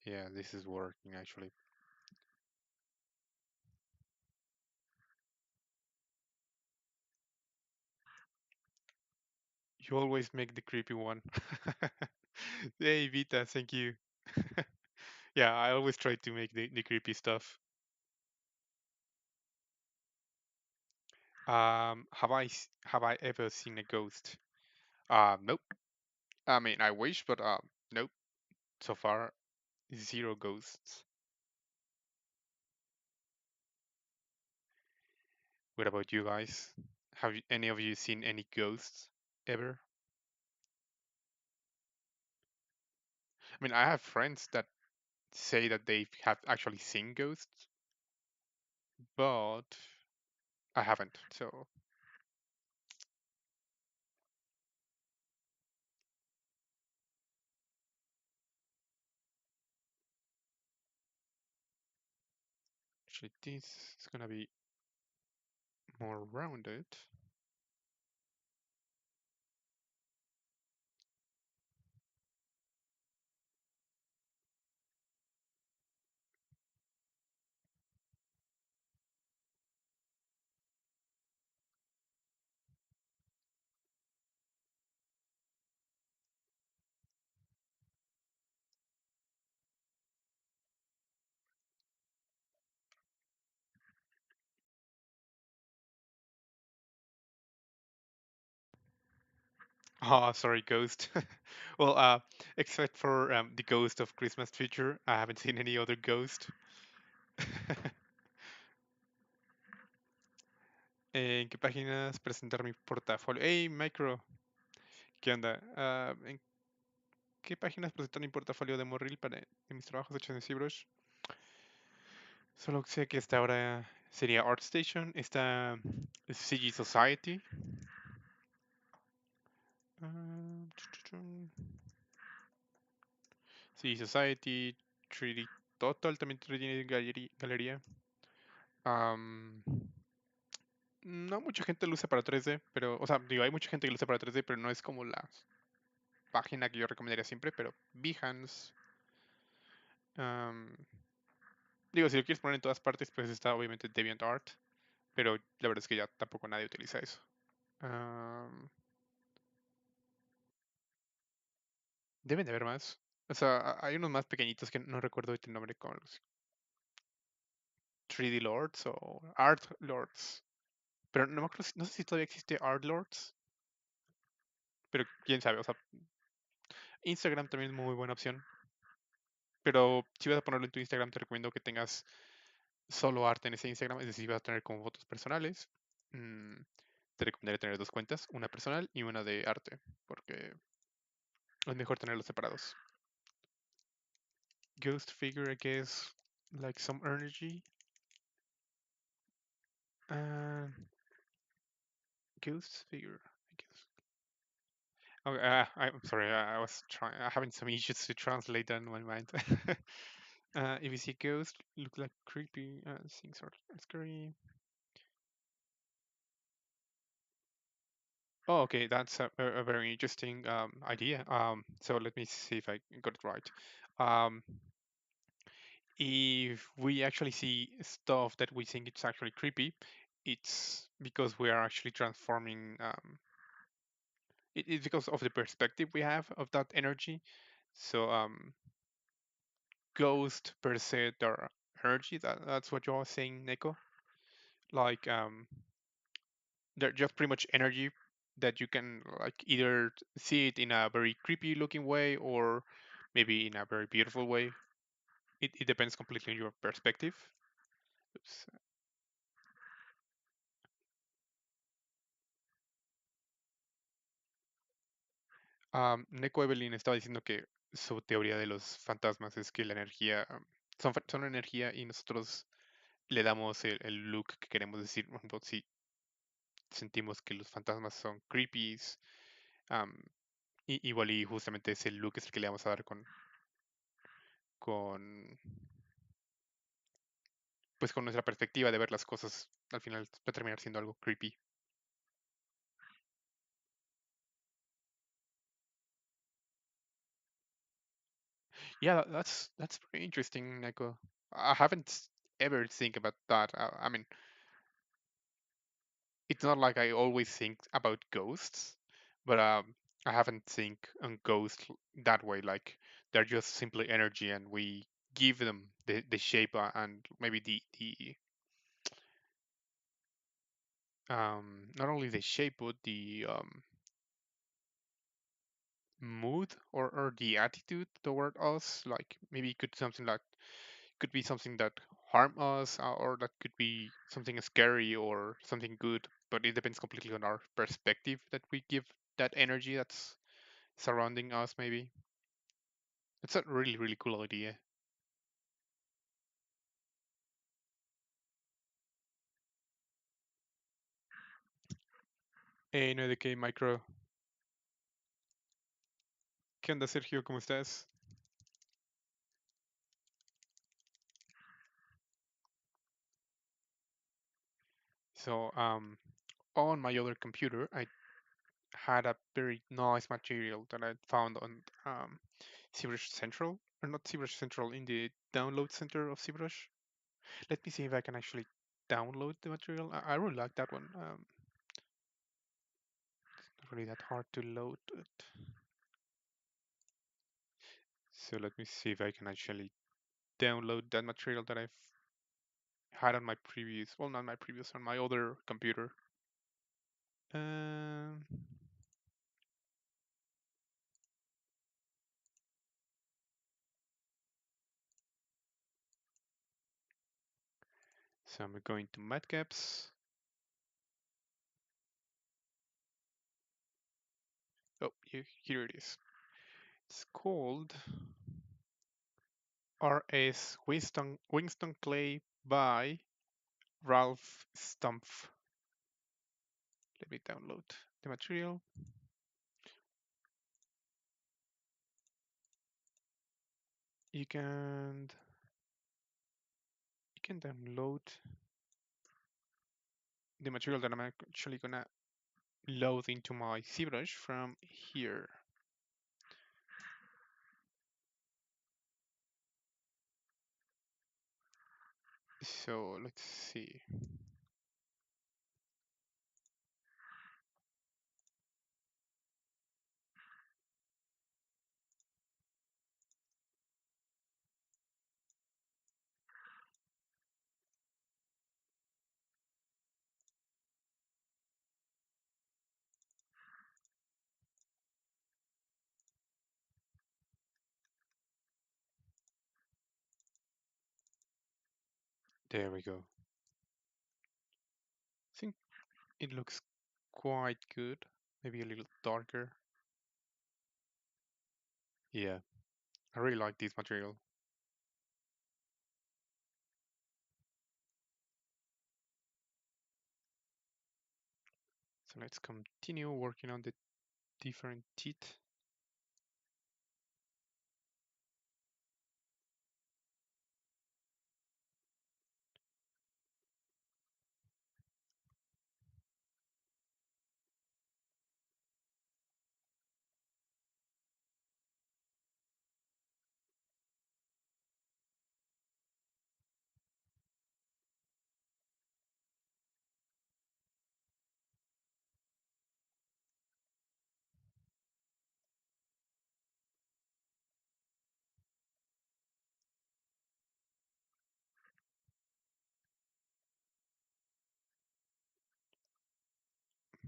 Yeah, this is working actually. You always make the creepy one. Hey, Vita, thank you. Yeah, I always try to make the creepy stuff. Have I ever seen a ghost? Nope. I mean, I wish, but nope. So far, zero ghosts. What about you guys? Have any of you seen any ghosts ever? I mean, I have friends that say that they have actually seen ghosts, but I haven't. So actually, this is gonna be more rounded. Oh, sorry, ghost. Well, except for the ghost of Christmas Future, I haven't seen any other ghost. ¿En qué páginas presentar mi portafolio? Hey, Micro, ¿qué onda? ¿En qué páginas presentar mi portafolio de Morril para mis trabajos hechos en ZBrush? Solo sé que esta ahora sería ArtStation, está CG Society. CG Society, 3D Total, también tiene galería. Am, no mucha gente lo usa para 3D, pero, o sea, digo, hay mucha gente que lo usa para 3D, pero no es como la página que yo recomendaría siempre, pero Behance. am, Digo, si lo quieres poner en todas partes, pues está obviamente DeviantArt, pero la verdad es que ya tampoco nadie utiliza eso. Am, Deben de haber más. O sea, hay unos más pequeñitos que no recuerdo ahorita el nombre, como los 3D Lords o Art Lords. Pero no me acuerdo, no sé si todavía existe Art Lords, pero quién sabe. O sea, Instagram también es muy buena opción. Pero si vas a ponerlo en tu Instagram, te recomiendo que tengas solo arte en ese Instagram, es decir, vas a tener como fotos personales. mm, Te recomendaría tener dos cuentas, una personal y una de arte, porque es mejor tenerlos separados. Ghost figure, I guess, like some energy. Uh, Ghost figure, I guess. Okay, I'm sorry, I was trying, having some issues to translate that in my mind. If you see ghost, look like creepy, things are scary. Oh, okay, that's a very interesting idea. So let me see if I got it right. Um, if we actually see stuff that we think it's actually creepy, it's because we are actually transforming. It's because of the perspective we have of that energy. So ghost per se, their energy. That's what you're saying, Neko. Like they're just pretty much energy that you can like either see it in a very creepy looking way or maybe in a very beautiful way. It depends completely on your perspective. Oops. Neko Evelyn estaba diciendo que su teoría de los fantasmas es que la energía son energía y nosotros le damos el look que queremos decir. Por ejemplo, si sentimos que los fantasmas son creepies, am, igual y justamente ese look es el que le vamos a dar con pues con nuestra perspectiva de ver las cosas, al final va a terminar siendo algo creepy. Yeah, that's very interesting, Neko. I haven't ever think about that. I mean, it's not like I always think about ghosts, but I haven't think on ghosts that way. Like they're just simply energy, and we give them the shape and maybe the not only the shape but the mood or the attitude toward us. Like maybe it could be something that harm us, or that could be something scary or something good. But it depends completely on our perspective that we give that energy that's surrounding us. Maybe it's a really cool idea. No de qué micro. ¿Qué onda, Sergio? ¿Cómo estás? So on my other computer, I had a very nice material that I found on ZBrush Central, or not ZBrush Central, in the download center of ZBrush. Let me see if I can actually download the material. I really like that one. Not really that hard to load it. So let me see if I can actually download that material that I've had on my previous, well, not my previous, on my other computer. Um, so I'm going to Matcaps. Oh, here it is. It's called RS Winston Clay by Ralph Stumpf. Let me download the material. You can download the material that I'm actually gonna load into my ZBrush from here. So let's see. There we go. I think it looks quite good. Maybe a little darker. Yeah, I really like this material. So let's continue working on the different teeth.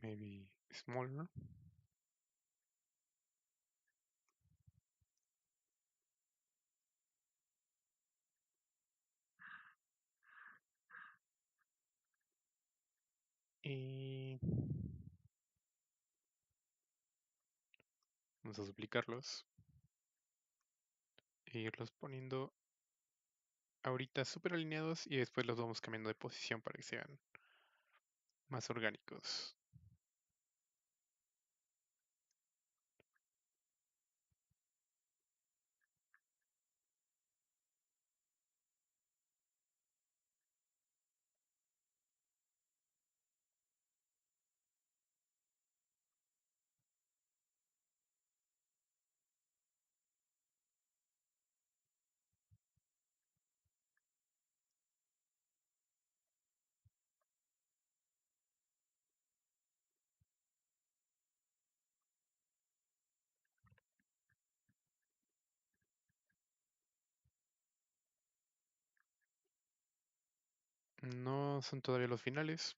maybe smaller. Y vamos a duplicarlos e irlos poniendo ahorita súper alineados y después los vamos cambiando de posición para que sean más orgánicos. No son todavía los finales,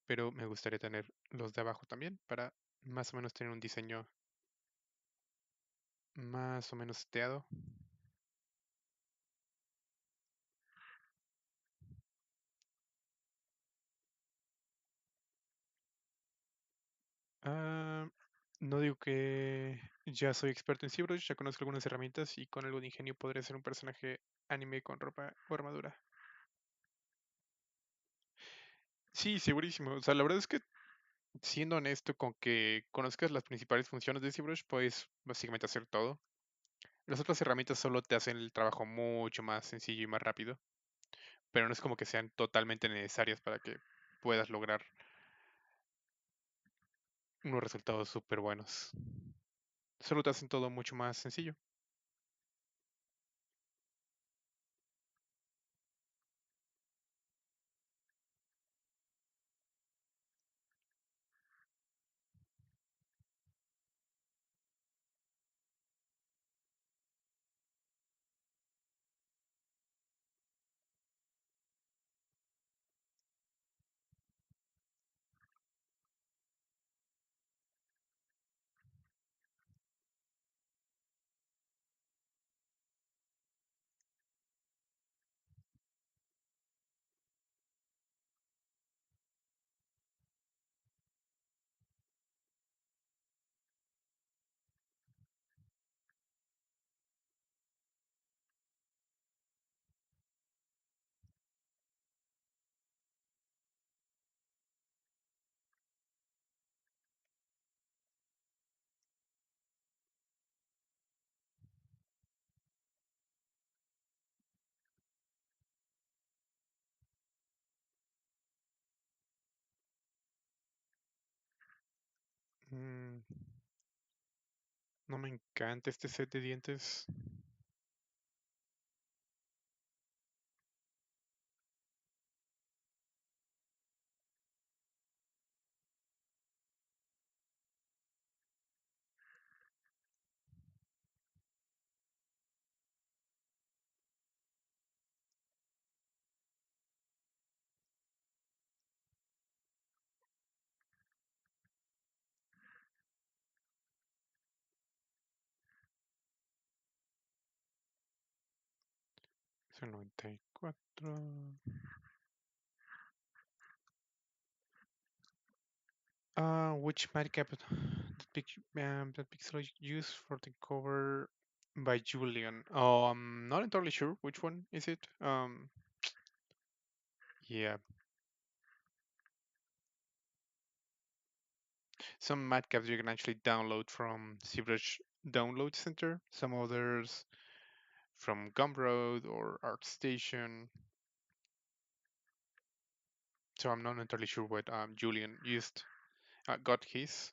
pero me gustaría tener los de abajo también para más o menos tener un diseño más o menos seteado. Ah, no digo que ya soy experto en ZBrush, ya conozco algunas herramientas y con algo de ingenio podría ser un personaje anime con ropa o armadura. Sí, segurísimo. O sea, la verdad es que siendo honesto con que conozcas las principales funciones de ZBrush, puedes básicamente hacer todo. Las otras herramientas solo te hacen el trabajo mucho más sencillo y más rápido, pero no es como que sean totalmente necesarias para que puedas lograr unos resultados súper buenos. Solo te hacen todo mucho más sencillo. Mm, no me encanta este set de dientes. Es el 94. Which markup that Pixologic used for the cover by Julian? Oh, I'm not entirely sure which one is it. Yeah, some matcaps you can actually download from ZBrush Download Center. Some others from Gumroad or ArtStation. So I'm not entirely sure what Julian used got his.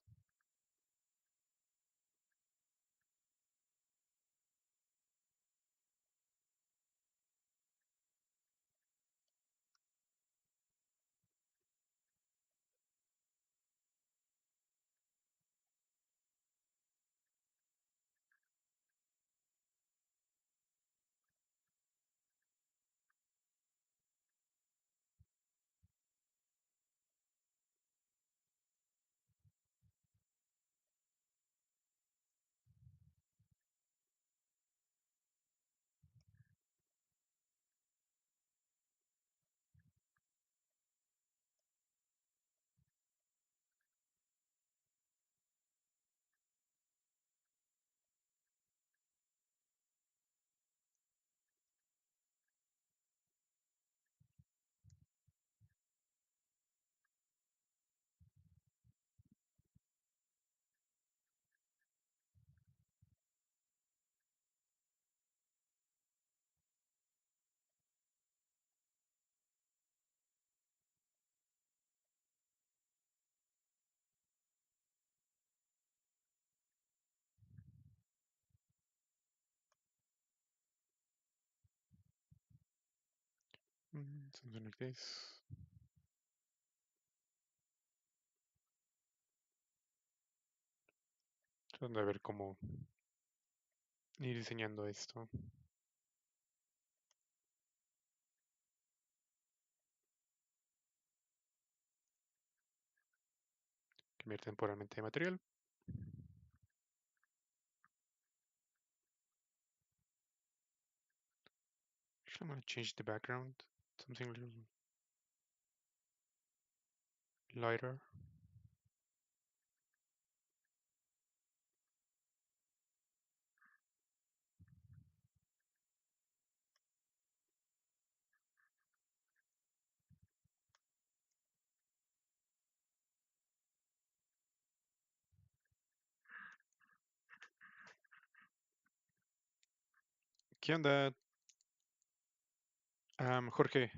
Something like this. Tratando de ver cómo ir diseñando esto. Cambiar temporalmente de material. Actually, I'm going to change the background. Something a little lighter. ¿Qué onda? Jorge,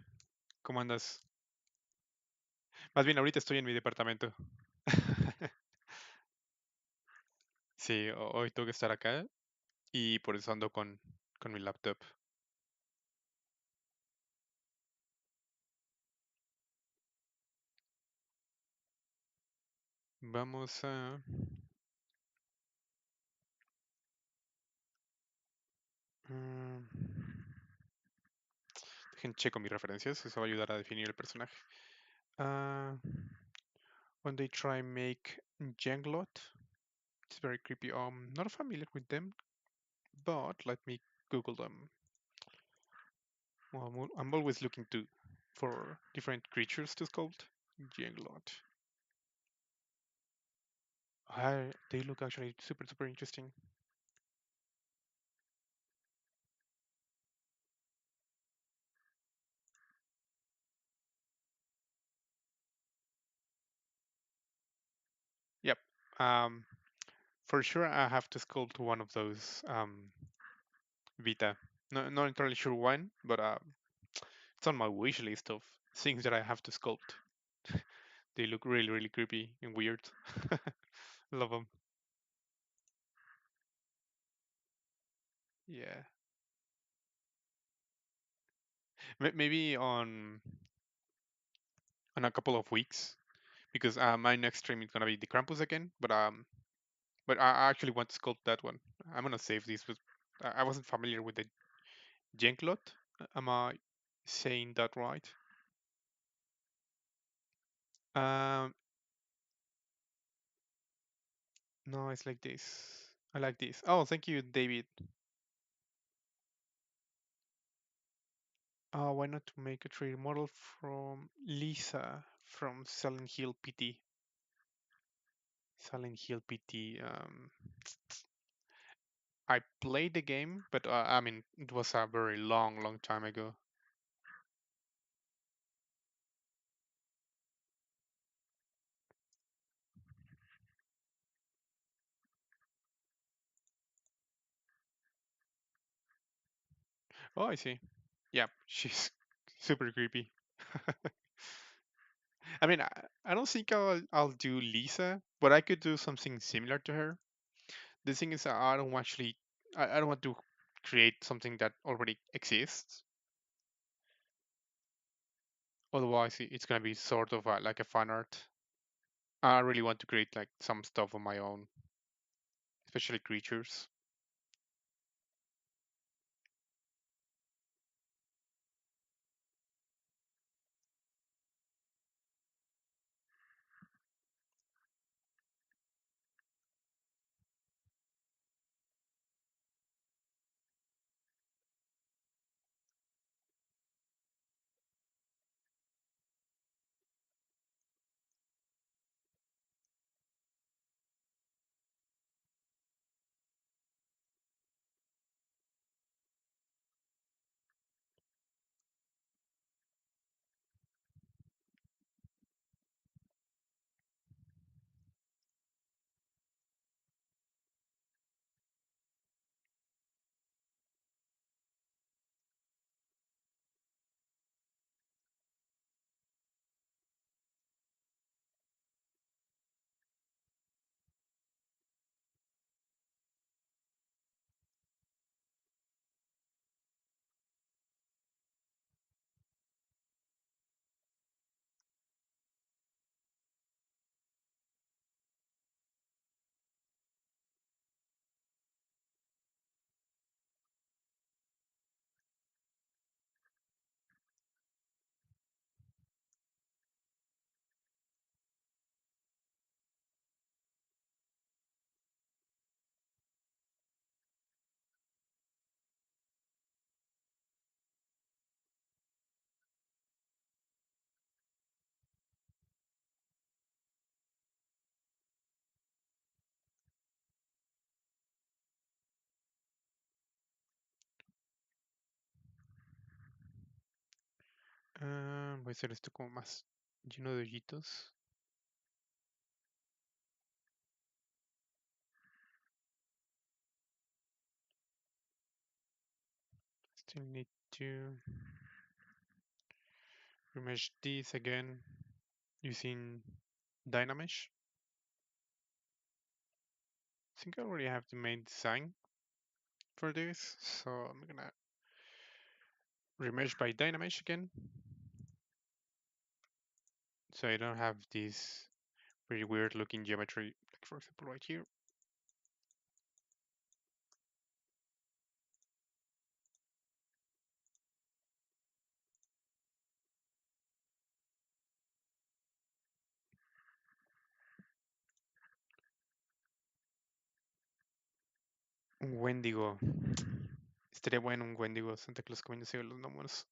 ¿cómo andas? Más bien, ahorita estoy en mi departamento. Sí, hoy tengo que estar acá y por eso ando con mi laptop. Vamos a... mm, dejen checo mis referencias, eso va a ayudar a definir el personaje. When they try make Janglot, it's very creepy. Not familiar with them, but let me Google them. Well, I'm always looking for different creatures to sculpt. Janglot. They look actually super interesting. Yep. For sure, I have to sculpt one of those Vita. No, not entirely sure when, but it's on my wish list of things that I have to sculpt. They look really creepy and weird. Love them. Yeah. Maybe on a couple of weeks, because my next stream is gonna be the Krampus again. But I actually want to sculpt that one. I'm gonna save this. But I wasn't familiar with the Jenklot. Am I saying that right? Um, no, it's like this. I like this. Oh, thank you, David. Why not to make a 3D model from Lisa from Silent Hill PT? Silent Hill PT. I played the game, but I mean, it was a very long time ago. Oh, I see. Yeah, she's super creepy. I mean, I don't think I'll do Lisa, but I could do something similar to her. The thing is, I don't want to create something that already exists. Otherwise, it's gonna be sort of like a fan art. I really want to create like some stuff on my own, especially creatures. Voy a hacer esto como más lleno de hoyitos. Still need to remesh this again using Dynamesh. I think I already have the main design for this, so I'm gonna remesh by Dynamesh again. So I don't have this very weird looking geometry, like for example right here. Un Wendigo. Estaría bueno un Wendigo, Santa Claus comiéndose los gnomos.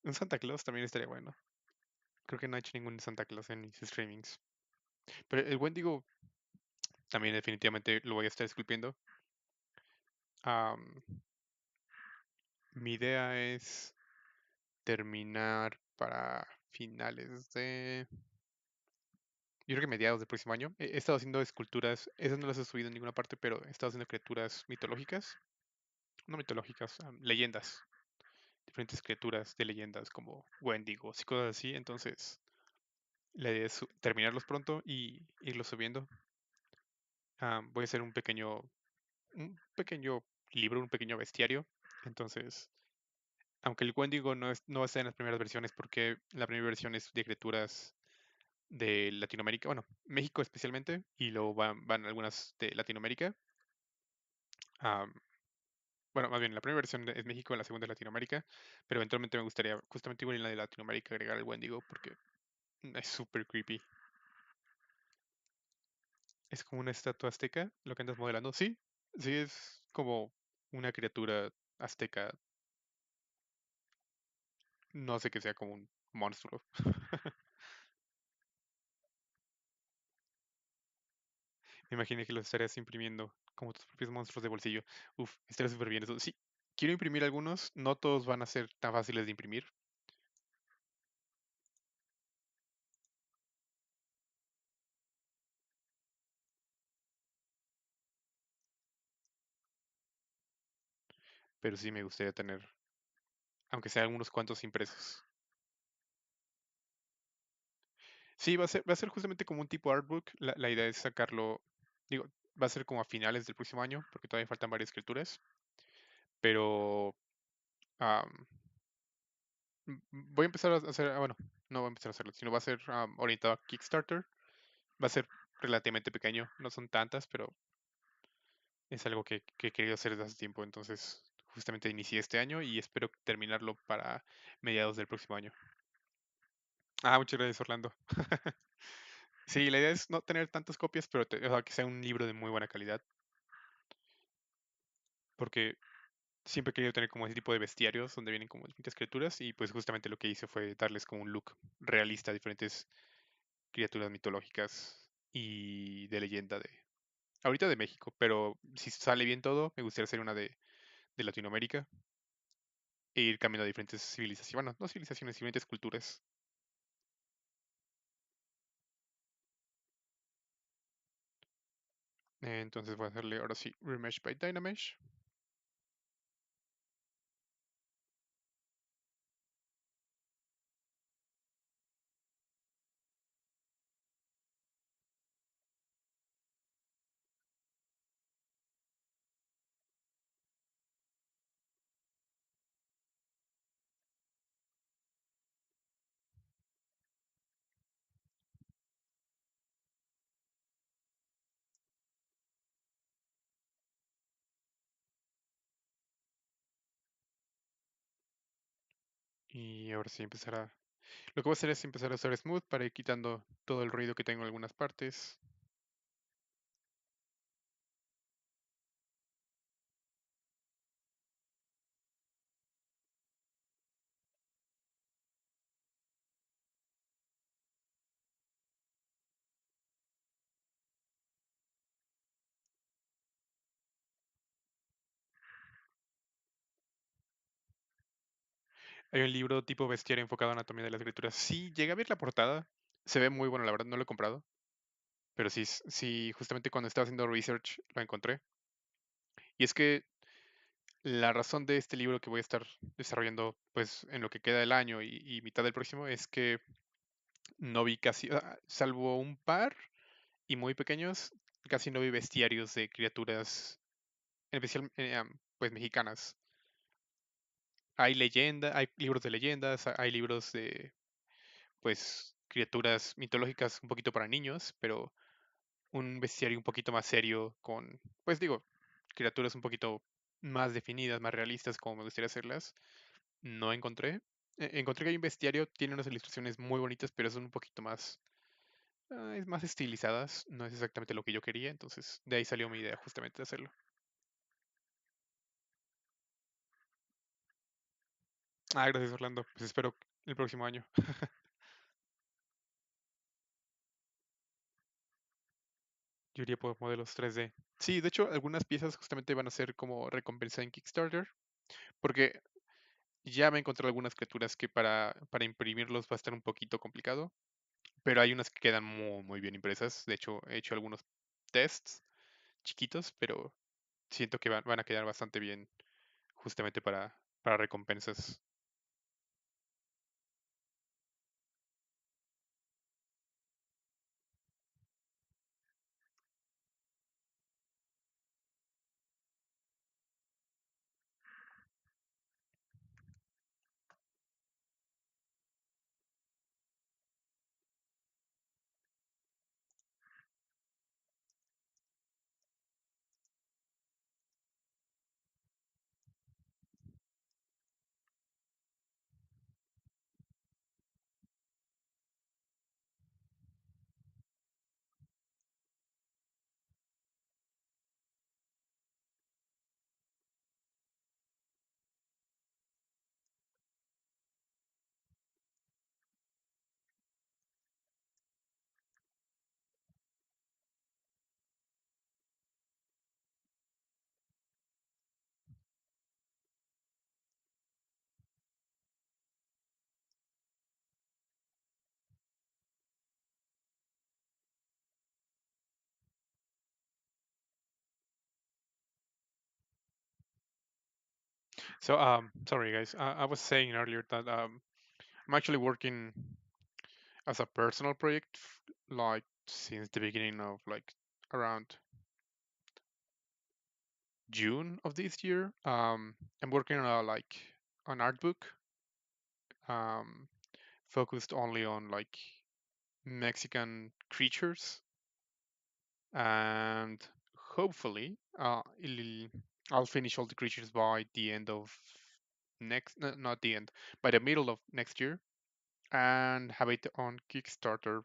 Un Santa Claus también estaría bueno. Creo que no he hecho ningún Santa Claus en mis streamings. Pero el Wendigo también definitivamente lo voy a estar esculpiendo. Am, Mi idea es terminar para finales de... Yo creo que mediados del próximo año. He estado haciendo esculturas, esas no las he subido en ninguna parte, pero he estado haciendo criaturas mitológicas. No mitológicas, leyendas. Diferentes criaturas de leyendas como Wendigos y cosas así. Entonces, la idea es terminarlos pronto y irlos subiendo. Voy a hacer un pequeño libro, un pequeño bestiario. Entonces, aunque el Wendigo no va a estar en las primeras versiones porque la primera versión es de criaturas de Latinoamérica, bueno, México especialmente, y luego van algunas de Latinoamérica. Am, bueno, más bien, la primera versión es México, la segunda es Latinoamérica, pero eventualmente me gustaría, justamente igual en la de Latinoamérica, agregar el Wendigo porque es súper creepy. Es como una estatua azteca, lo que andas modelando. Sí, sí, es como una criatura azteca. No sé que sea como un monstruo. Me imaginé que los estarías imprimiendo como tus propios monstruos de bolsillo. Uf, estaría súper bien eso. Sí, quiero imprimir algunos. No todos van a ser tan fáciles de imprimir. Pero sí me gustaría tener, aunque sea algunos cuantos impresos. Sí, va a ser justamente como un tipo artbook. La idea es sacarlo, digo, va a ser como a finales del próximo año, porque todavía faltan varias escrituras. Pero am, voy a empezar a hacer, bueno, no voy a empezar a hacerlo, sino va a ser orientado a Kickstarter. Va a ser relativamente pequeño, no son tantas, pero es algo que he querido hacer desde hace tiempo. Entonces, justamente inicié este año y espero terminarlo para mediados del próximo año. Muchas gracias, Orlando. Sí, la idea es no tener tantas copias, pero o sea, que sea un libro de muy buena calidad, porque siempre he querido tener como ese tipo de bestiarios donde vienen como distintas criaturas y pues justamente lo que hice fue darles como un look realista a diferentes criaturas mitológicas y de leyenda ahorita de México, pero si sale bien todo, me gustaría hacer una de Latinoamérica e ir cambiando a diferentes civilizaciones, bueno, no civilizaciones, diferentes culturas. Entonces voy a hacerle ahora sí Remesh by Dynamesh. Y ahora sí lo que voy a hacer es empezar a usar Smooth para ir quitando todo el ruido que tengo en algunas partes. Hay un libro tipo bestiario enfocado en anatomía de las criaturas. Sí, llegué a ver la portada. Se ve muy bueno, la verdad, no lo he comprado. Pero sí, sí, justamente cuando estaba haciendo research lo encontré. Y es que la razón de este libro que voy a estar desarrollando, pues, en lo que queda del año y mitad del próximo, es que no vi casi, salvo un par y muy pequeños, casi no vi bestiarios de criaturas, en especial, pues, mexicanas. Hay leyenda, hay libros de leyendas, hay libros de, pues, criaturas mitológicas un poquito para niños, pero un bestiario un poquito más serio con, pues digo, criaturas un poquito más definidas, más realistas, como me gustaría hacerlas, no encontré. Encontré que hay un bestiario, tiene unas ilustraciones muy bonitas, pero son un poquito más, es más estilizadas, no es exactamente lo que yo quería, entonces de ahí salió mi idea justamente de hacerlo. Gracias Orlando, pues espero el próximo año. Yo iría por modelos 3D. Sí, de hecho, algunas piezas justamente van a ser como recompensa en Kickstarter, porque ya me encontré algunas criaturas que para imprimirlos va a estar un poquito complicado, pero hay unas que quedan muy, muy bien impresas. De hecho, he hecho algunos tests chiquitos, pero siento que van a quedar bastante bien justamente para recompensas. So, sorry guys, I was saying earlier that I'm actually working as a personal project, like since the beginning of like around June of this year. I'm working on like an art book, um, focused only on like Mexican creatures, and hopefully, I'll finish all the creatures by the end of not the end, by the middle of next year, and have it on Kickstarter,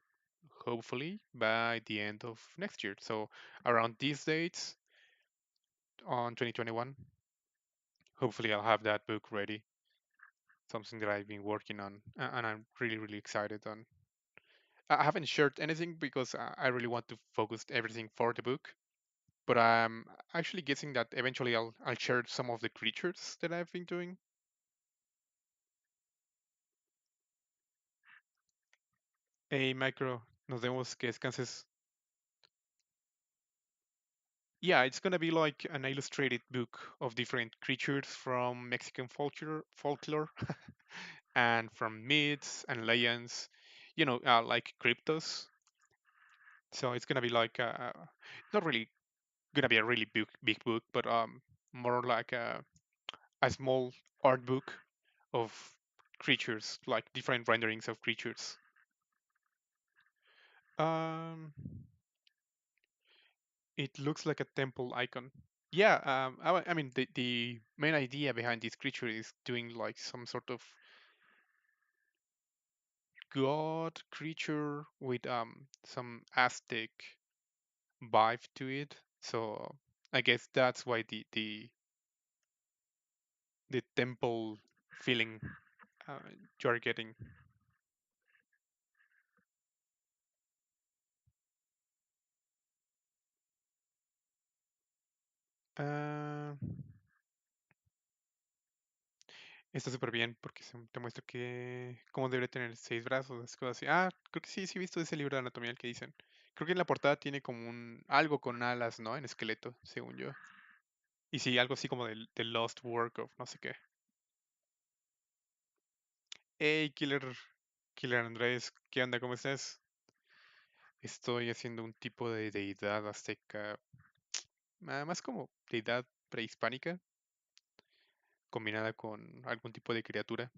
hopefully by the end of next year. So around these dates on 2021, hopefully I'll have that book ready. Something that I've been working on, and I'm really, really excited on. I haven't shared anything because I really want to focus everything for the book. But I'm actually guessing that eventually I'll share some of the creatures that I've been doing. Hey, Micro, nos vemos, que descanses. Yeah, it's gonna be like an illustrated book of different creatures from Mexican folklore, and from myths and legends. Like cryptos. So it's gonna be like not really gonna be a really big book, but more like a small art book of creatures, like different renderings of creatures. Um, it looks like a temple icon. Yeah, I mean the main idea behind this creature is doing like some sort of god creature with some Aztec vibe to it. So I guess that's why the temple feeling uh, you're getting. Uh, Está súper bien porque te muestra que cómo debe tener 6 brazos, esas cosas así. Ah, creo que sí, sí he visto ese libro de anatomía el que dicen. Creo que en la portada tiene como un algo con alas, ¿no? En esqueleto, según yo. Y sí, algo así como del The Lost Work of no sé qué. Hey, Killer Andrés, ¿qué onda? ¿Cómo estás? Estoy haciendo un tipo de deidad azteca, más como deidad prehispánica, combinada con algún tipo de criatura.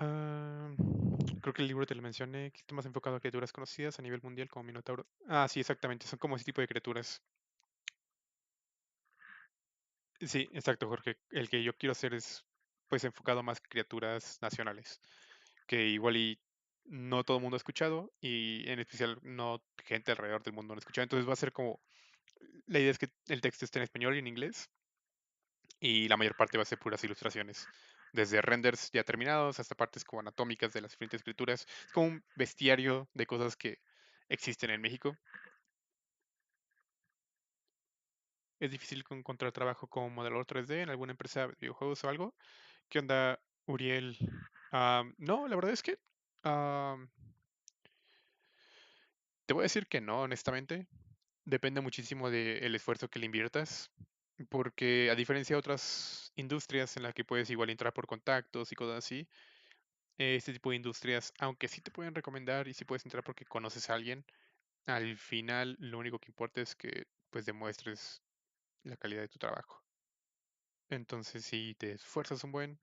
Ah, creo que el libro te lo mencioné, que está más enfocado a criaturas conocidas a nivel mundial como Minotauro. Ah, sí, exactamente, son como ese tipo de criaturas. Sí, exacto, Jorge. El que yo quiero hacer es pues enfocado más a criaturas nacionales, que igual y no todo el mundo ha escuchado y en especial no gente alrededor del mundo no ha escuchado. Entonces va a ser como, la idea es que el texto esté en español y en inglés y la mayor parte va a ser puras ilustraciones. Desde renders ya terminados hasta partes como anatómicas de las diferentes criaturas. Es como un bestiario de cosas que existen en México. Es difícil encontrar trabajo como modelador 3D en alguna empresa de videojuegos o algo. ¿Qué onda, Uriel? No, la verdad es que am, te voy a decir que no, honestamente. Depende muchísimo del esfuerzo que le inviertas, porque a diferencia de otras industrias en las que puedes igual entrar por contactos y cosas así, este tipo de industrias, aunque sí te pueden recomendar y sí puedes entrar porque conoces a alguien, al final lo único que importa es que pues demuestres la calidad de tu trabajo. Entonces, si te esfuerzas un buen,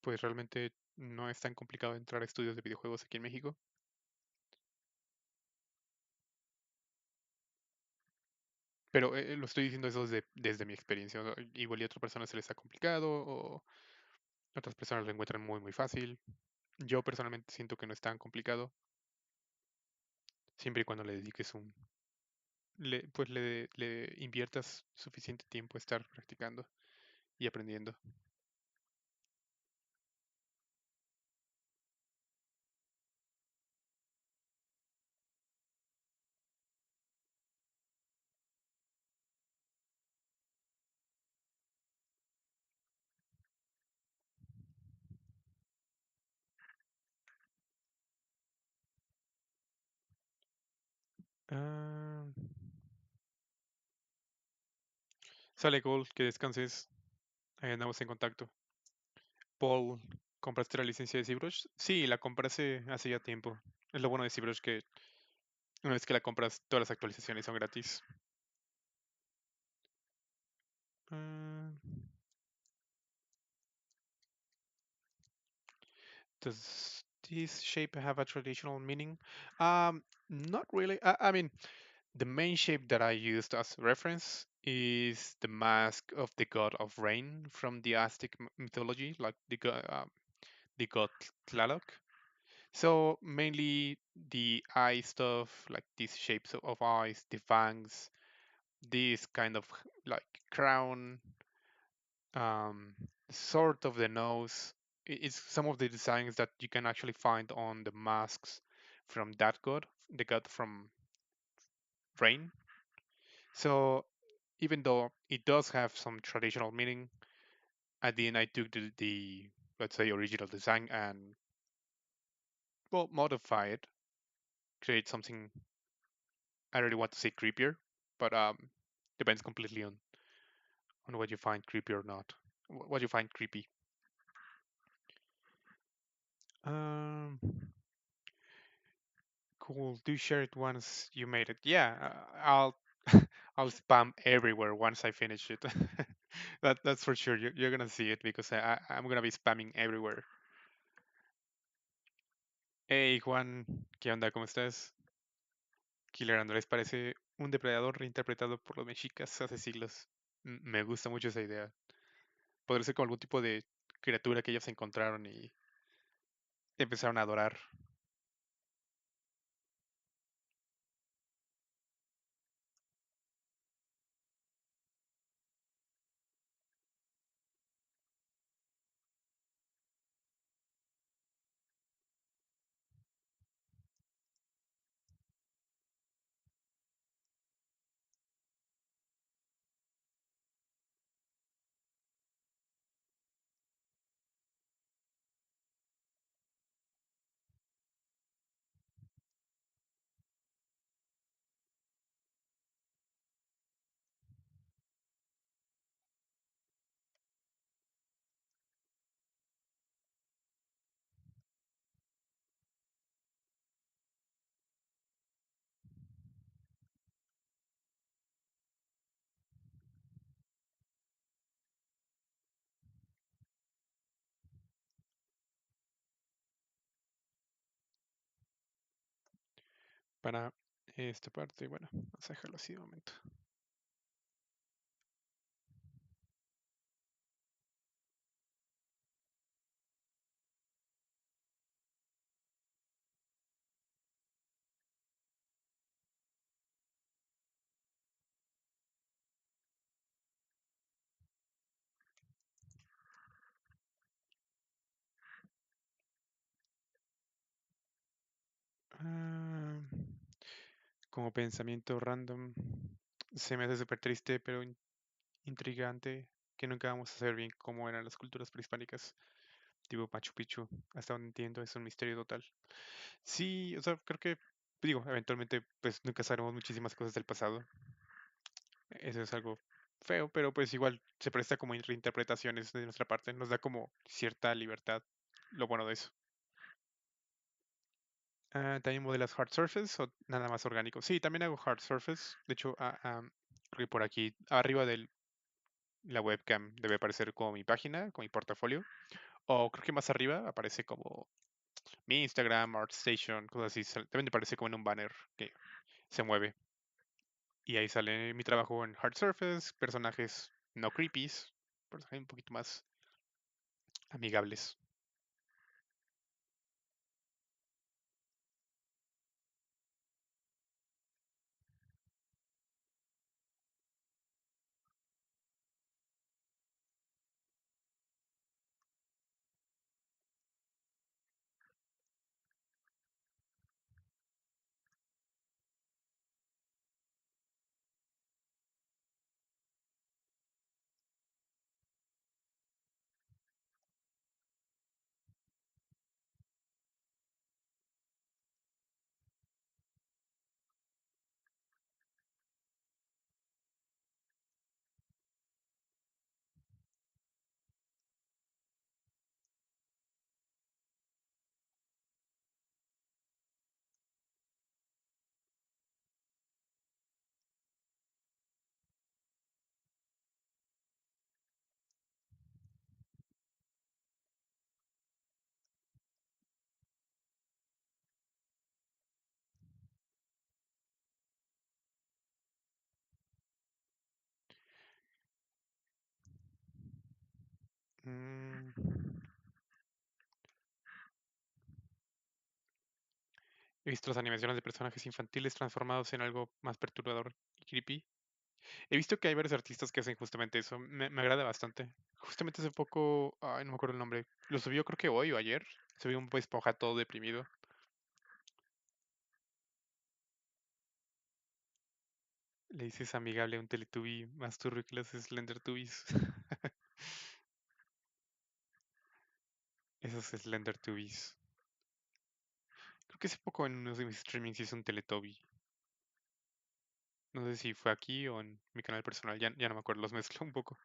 pues realmente no es tan complicado entrar a estudios de videojuegos aquí en México. Pero lo estoy diciendo eso desde mi experiencia. O sea, igual y a otras personas se les ha complicado o otras personas lo encuentran muy, muy fácil. Yo personalmente siento que no es tan complicado, siempre y cuando le dediques pues le inviertas suficiente tiempo a estar practicando y aprendiendo. Ah, sale Gold, que descanses. Ahí andamos en contacto. Paul, ¿compraste la licencia de ZBrush? Sí, la compré hace ya tiempo. Es lo bueno de ZBrush que una vez que la compras, todas las actualizaciones son gratis. Ah, does this shape have a traditional meaning? Not really. I mean, the main shape that I used as reference is the mask of the god of rain from the Aztec mythology, like the god Tlaloc. So mainly the eye stuff, like these shapes of eyes, the fangs, this kind of like crown, um, sort of the nose. It's some of the designs that you can actually find on the masks from that god, the god from rain. So even though it does have some traditional meaning, at the end I took the let's say original design and well modify it, create something I really want to say creepier, but depends completely on what you find creepy or not. What you find creepy. Um, cool. Do share it once you made it. Yeah, I'll I'll spam everywhere once I finish it. That's for sure. You're gonna see it because I'm gonna be spamming everywhere. Hey Juan, ¿qué onda? ¿Cómo estás? Killer Andrés parece un depredador reinterpretado por los mexicas hace siglos. Me gusta mucho esa idea. Podría ser como algún tipo de criatura que ellos encontraron y empezaron a adorar. Para esta parte, bueno, vamos a dejarlo así de momento. Ah, como pensamiento random, se me hace súper triste, pero intrigante que nunca vamos a saber bien cómo eran las culturas prehispánicas, tipo Machu Picchu. Hasta donde entiendo, es un misterio total. Sí, o sea, creo que, digo, eventualmente, pues nunca sabremos muchísimas cosas del pasado. Eso es algo feo, pero pues igual se presta como reinterpretaciones de nuestra parte, nos da como cierta libertad, lo bueno de eso. Ah, ¿también modelas hard surface o nada más orgánico? Sí, también hago hard surface. De hecho, creo que por aquí, arriba de la webcam, debe aparecer como mi página, como mi portafolio. O creo que más arriba aparece como mi Instagram, ArtStation, cosas así. También me parece como en un banner que se mueve. Y ahí sale mi trabajo en hard surface, personajes no creepies, personajes un poquito más amigables. Mm, He visto las animaciones de personajes infantiles transformados en algo más perturbador y creepy. He visto que hay varios artistas que hacen justamente eso. Me agrada bastante. Justamente hace poco, ay, no me acuerdo el nombre. Lo subió creo que hoy o ayer. Subió un esponja todo deprimido. Le dices amigable a un Teletubby más turbio que los Slendertubbies. Esos Slendertubbies. Creo que hace poco en uno de mis streamings hice un Teletubby. No sé si fue aquí o en mi canal personal. Ya no me acuerdo, los mezclo un poco.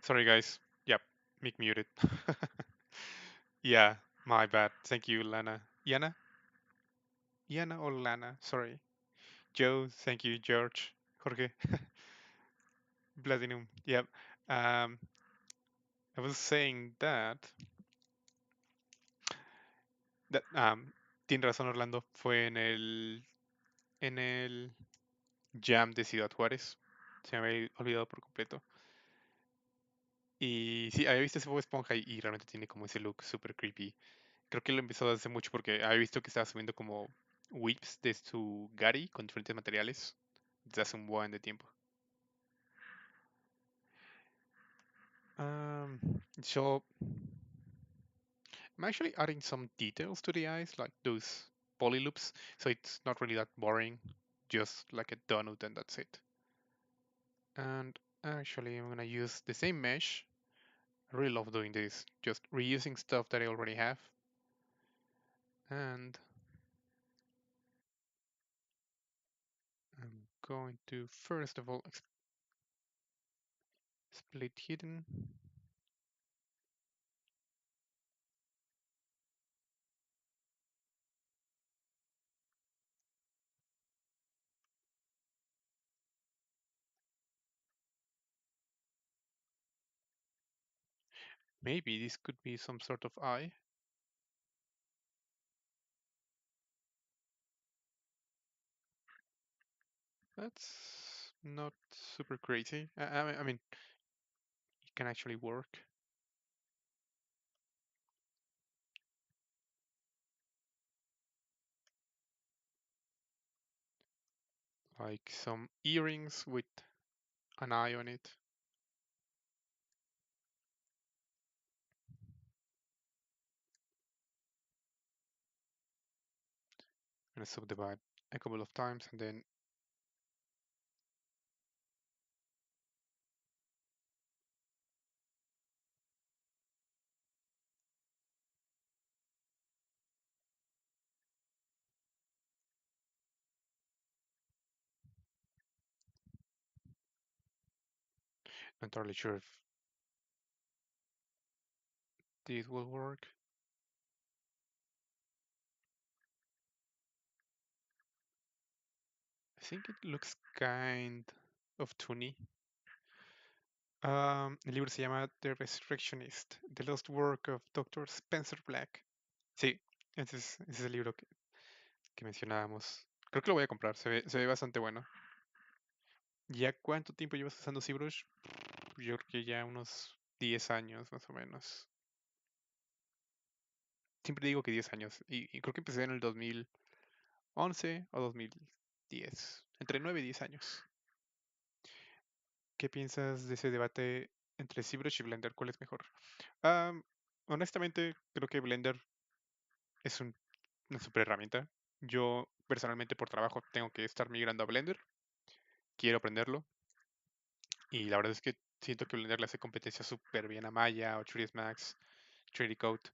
Sorry, guys. Yep, mic muted. Yeah, my bad. Thank you, Lana. Yana? Yana or Lana? Sorry. Joe, thank you, George. Jorge, Platinum. Yep. Um, I was saying that tiene razón Orlando, fue en el Jam de Ciudad Juárez. Se me había olvidado por completo. Y sí, había visto ese Bob Esponja y realmente tiene como ese look super creepy. Creo que lo empezó a hace mucho porque había visto que estaba subiendo como whips de su Gary con diferentes materiales desde hace un buen de tiempo. So I'm actually adding some details to the eyes, like those polyloops, so it's not really that boring, just like a donut and that's it. And actually, I'm gonna use the same mesh. I really love doing this, just reusing stuff that I already have. And I'm going to first of all split hidden. Maybe this could be some sort of eye. That's not super crazy. I mean, it can actually work. Like some earrings with an eye on it. I'm gonna subdivide a couple of times and then not entirely sure if this will work. I think it looks kind of toony. El libro se llama The Resurrectionist, The Lost Work of Dr. Spencer Black. Sí, ese es el libro que mencionábamos. Creo que lo voy a comprar, se ve bastante bueno. ¿Ya cuánto tiempo llevas usando ZBrush? Yo creo que ya unos 10 años más o menos. Siempre digo que 10 años y creo que empecé en el 2011 o 2010. Entre 9 y 10 años. ¿Qué piensas de ese debate entre ZBrush y Blender? ¿Cuál es mejor? Am, Honestamente, creo que Blender es una super herramienta. Yo personalmente por trabajo tengo que estar migrando a Blender. Quiero aprenderlo. Y la verdad es que siento que Blender le hace competencia súper bien a Maya o 3ds Max, 3D Code.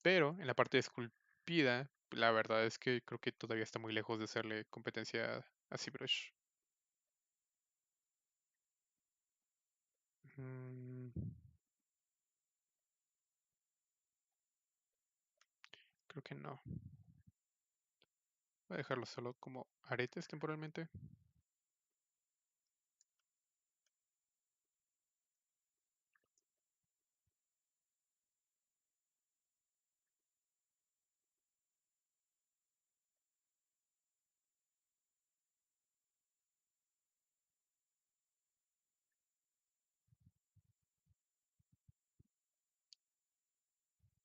Pero en la parte de esculpida, la verdad es que creo que todavía está muy lejos de hacerle competencia a ZBrush. Mm, creo que no. Voy a dejarlo solo como aretes temporalmente.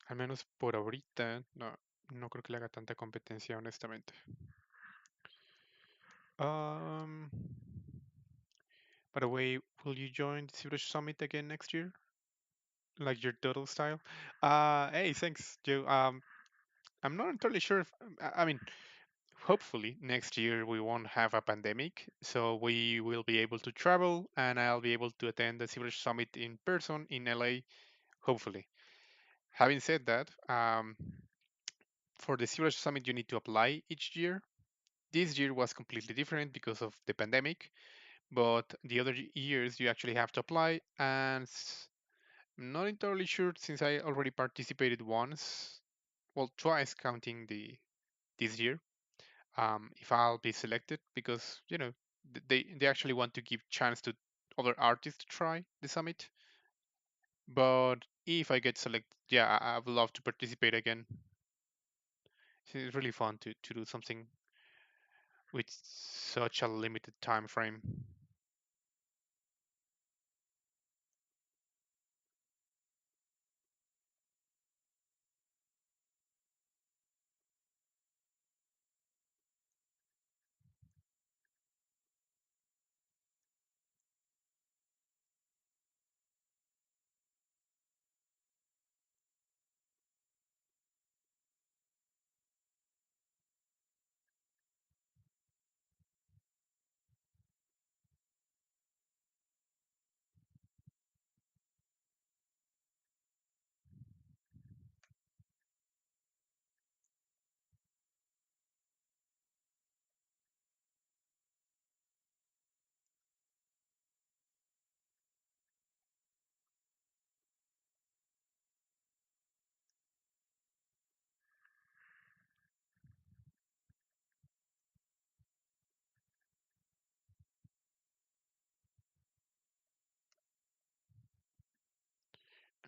Al menos por ahorita, no creo que le haga tanta competencia, honestamente. Um, by the way, will you join the ZBrush Summit again next year? Like your doodle style? Hey, thanks, Joe. I'm not entirely sure if, I mean, hopefully next year we won't have a pandemic, so we will be able to travel and I'll be able to attend the ZBrush Summit in person in LA, hopefully. Having said that, for the ZBrush Summit you need to apply each year. This year was completely different because of the pandemic, but the other years you actually have to apply, and I'm not entirely sure since I already participated once, well, twice counting the this year. If I'll be selected because they actually want to give chance to other artists to try the summit. But if I get selected, yeah, I would love to participate again. It's really fun to do something with such a limited time frame.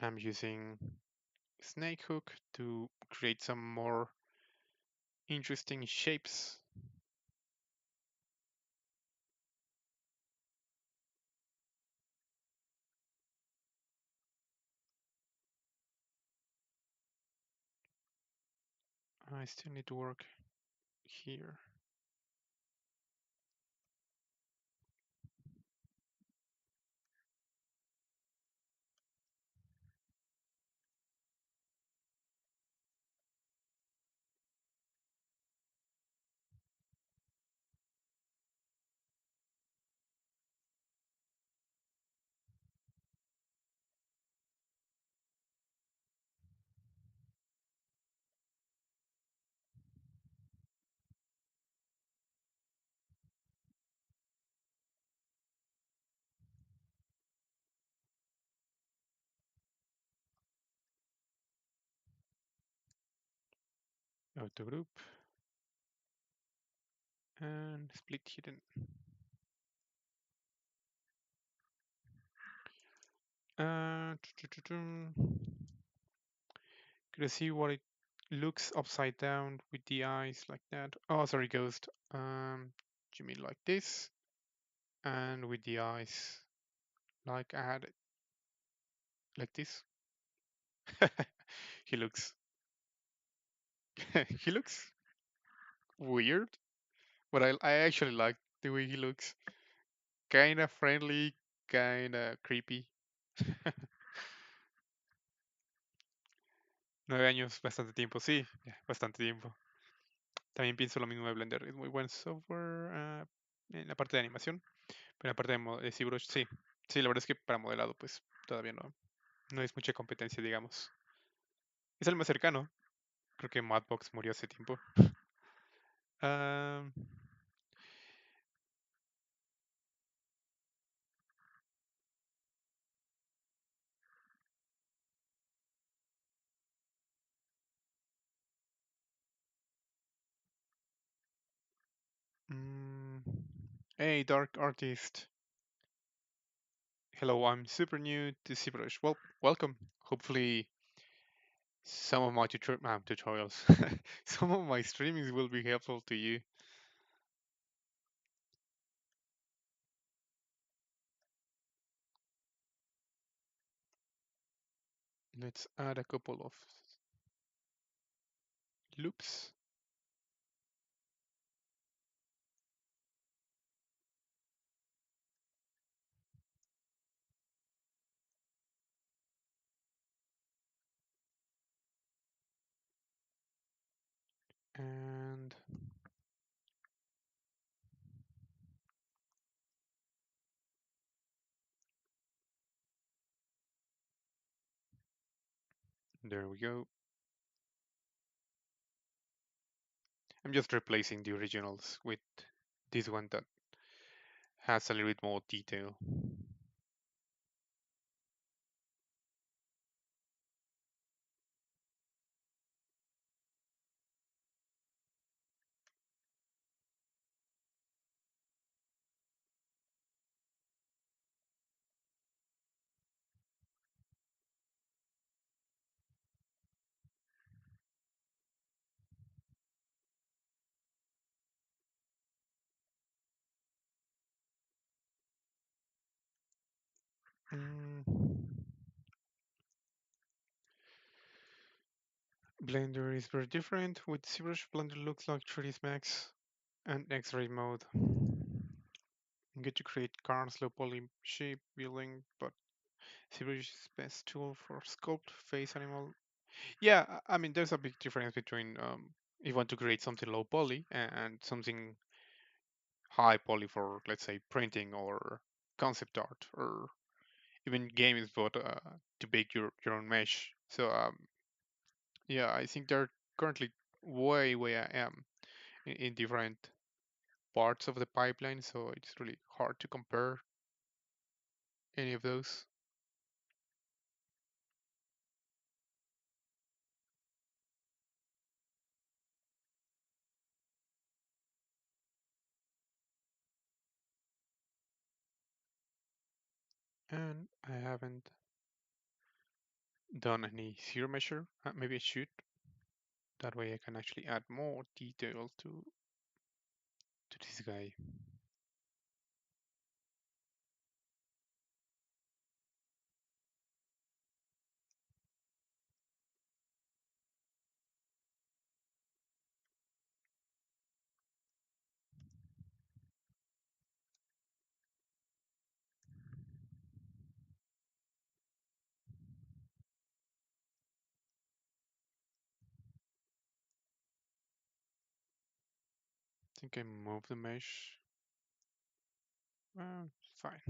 I'm using snake hook to create some more interesting shapes. I still need to work here. Auto group and split hidden. Uh, Could I see what it looks upside down with the eyes like that? Oh, sorry, ghost. You mean like this? And with the eyes like I had it like this? He looks he looks weird, but I actually like the way he looks. Kinda friendly, kinda creepy. 9 años, bastante tiempo, sí, bastante tiempo. También pienso lo mismo de Blender, es muy buen software en la parte de animación, pero en la parte de ZBrush, sí. Sí, la verdad es que para modelado, pues todavía no es mucha competencia, digamos. Es el más cercano. Creo que Madbox murió hace tiempo. Ah, mm, hey, Dark Artist. Hello, I'm super new to ZBrush. Well, welcome. Hopefully, some of my tutorials, some of my streamings will be helpful to you. Let's add a couple of loops. And there we go. I'm just replacing the originals with this one that has a little bit more detail. Mm, Blender is very different. With ZBrush, Blender looks like 3ds Max and X-ray mode. You get to create cars, low poly shape building, but ZBrush is best tool for sculpt, face, animal. Yeah, I mean, there's a big difference between if you want to create something low poly and something high poly for, let's say, printing or concept art or even games, but to bake your own mesh. So yeah, I think they're currently way in different parts of the pipeline, so it's really hard to compare any of those. And I haven't done any zero measure. Maybe I should. That way I can actually add more detail to this guy. I think I move the mesh. Fine.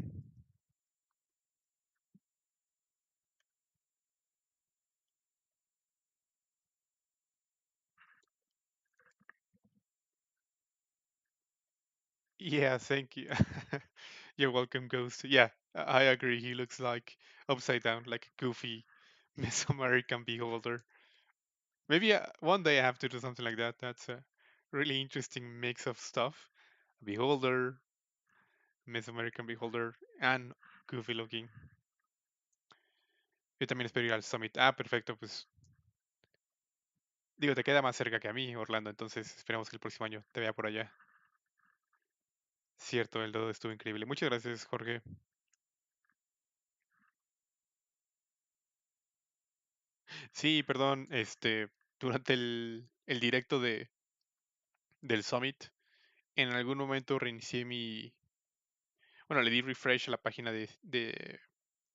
Yeah, thank you. You're welcome, Ghost. Yeah, I agree. He looks like upside down, like a goofy Mesoamerican beholder. Maybe one day I have to do something like that. That's a really interesting mix of stuff. A beholder, Mesoamerican beholder, and goofy looking. Yo también espero ir al Summit. Ah, perfecto, pues digo, te queda más cerca que a mí, Orlando, entonces esperemos que el próximo año te vea por allá. Cierto, el dodo estuvo increíble. Muchas gracias, Jorge. Sí, perdón, durante el directo del Summit, en algún momento reinicié bueno, le di refresh a la página de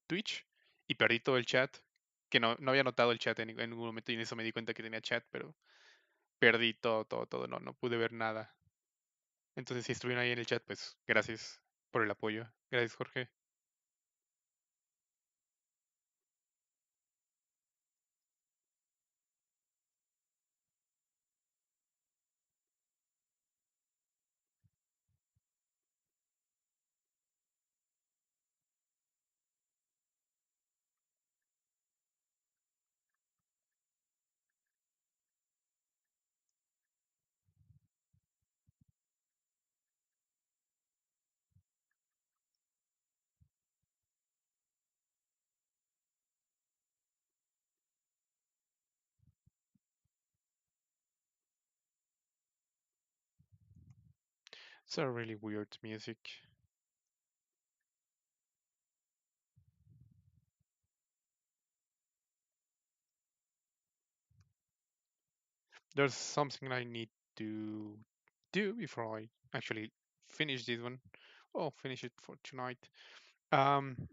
Twitch y perdí todo el chat, que no había notado el chat en ningún momento y en eso me di cuenta que tenía chat, pero perdí todo, no pude ver nada. Entonces, si estuvieron ahí en el chat, pues gracias por el apoyo. Gracias, Jorge. It's a really weird music. There's something I need to do before I actually finish this one. Oh, finish it for tonight.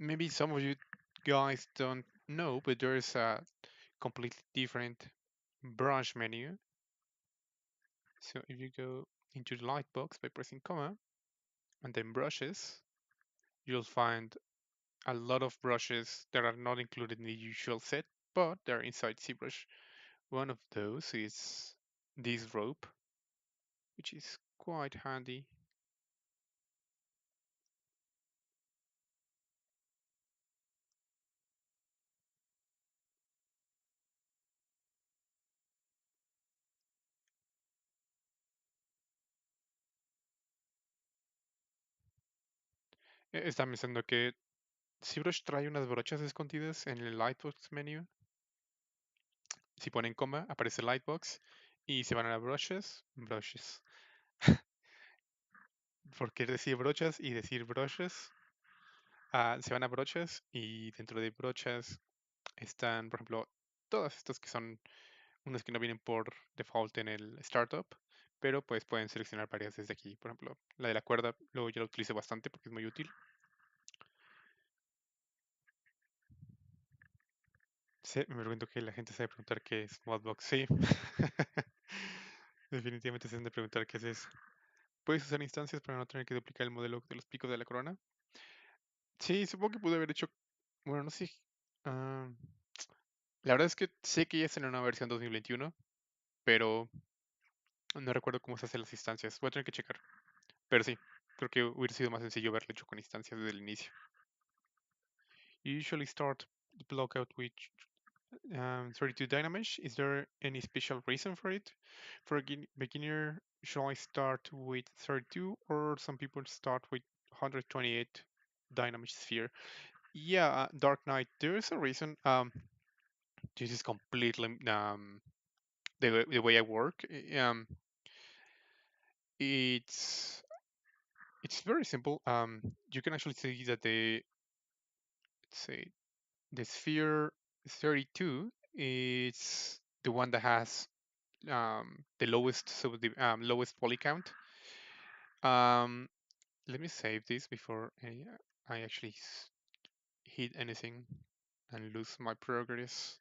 Maybe some of you guys don't know, but there's a completely different brush menu. So if you go into the lightbox by pressing comma and then brushes, you'll find a lot of brushes that are not included in the usual set, but they're inside ZBrush. One of those is this rope, which is quite handy. Está pensando que ZBrush trae unas brochas escondidas en el Lightbox menu. Si ponen coma, aparece Lightbox y se van a las brushes. ¿Por qué decir brochas y decir brushes? Se van a brochas y dentro de brochas están, por ejemplo, todas estas que son unas que no vienen por default en el startup, pero pues pueden seleccionar varias desde aquí. Por ejemplo, la de la cuerda, luego yo la utilizo bastante porque es muy útil. Sí, me pregunto que la gente sabe preguntar qué es Modbox. Sí. Definitivamente se han de preguntar qué es eso. Puedes usar instancias para no tener que duplicar el modelo de los picos de la corona. Sí, supongo que pude haber hecho. Bueno, no sé. ah, la verdad es que sé que ya está en una versión 2021, pero no recuerdo cómo se hacen las instancias. Voy a tener que checar. Pero sí, creo que hubiera sido más sencillo haberlo hecho con instancias desde el inicio. You usually start the block out with 32 Dynamesh. Is there any special reason for it? For a beginner, shall I start with 32 or some people start with 128 Dynamesh sphere? Yeah, Dark Knight, there is a reason. This is completely the way I work. It's it's very simple. You can actually see that let's say the sphere 32 is the one that has the lowest, so the lowest poly count. Um, Let me save this before I actually hit anything and lose my progress.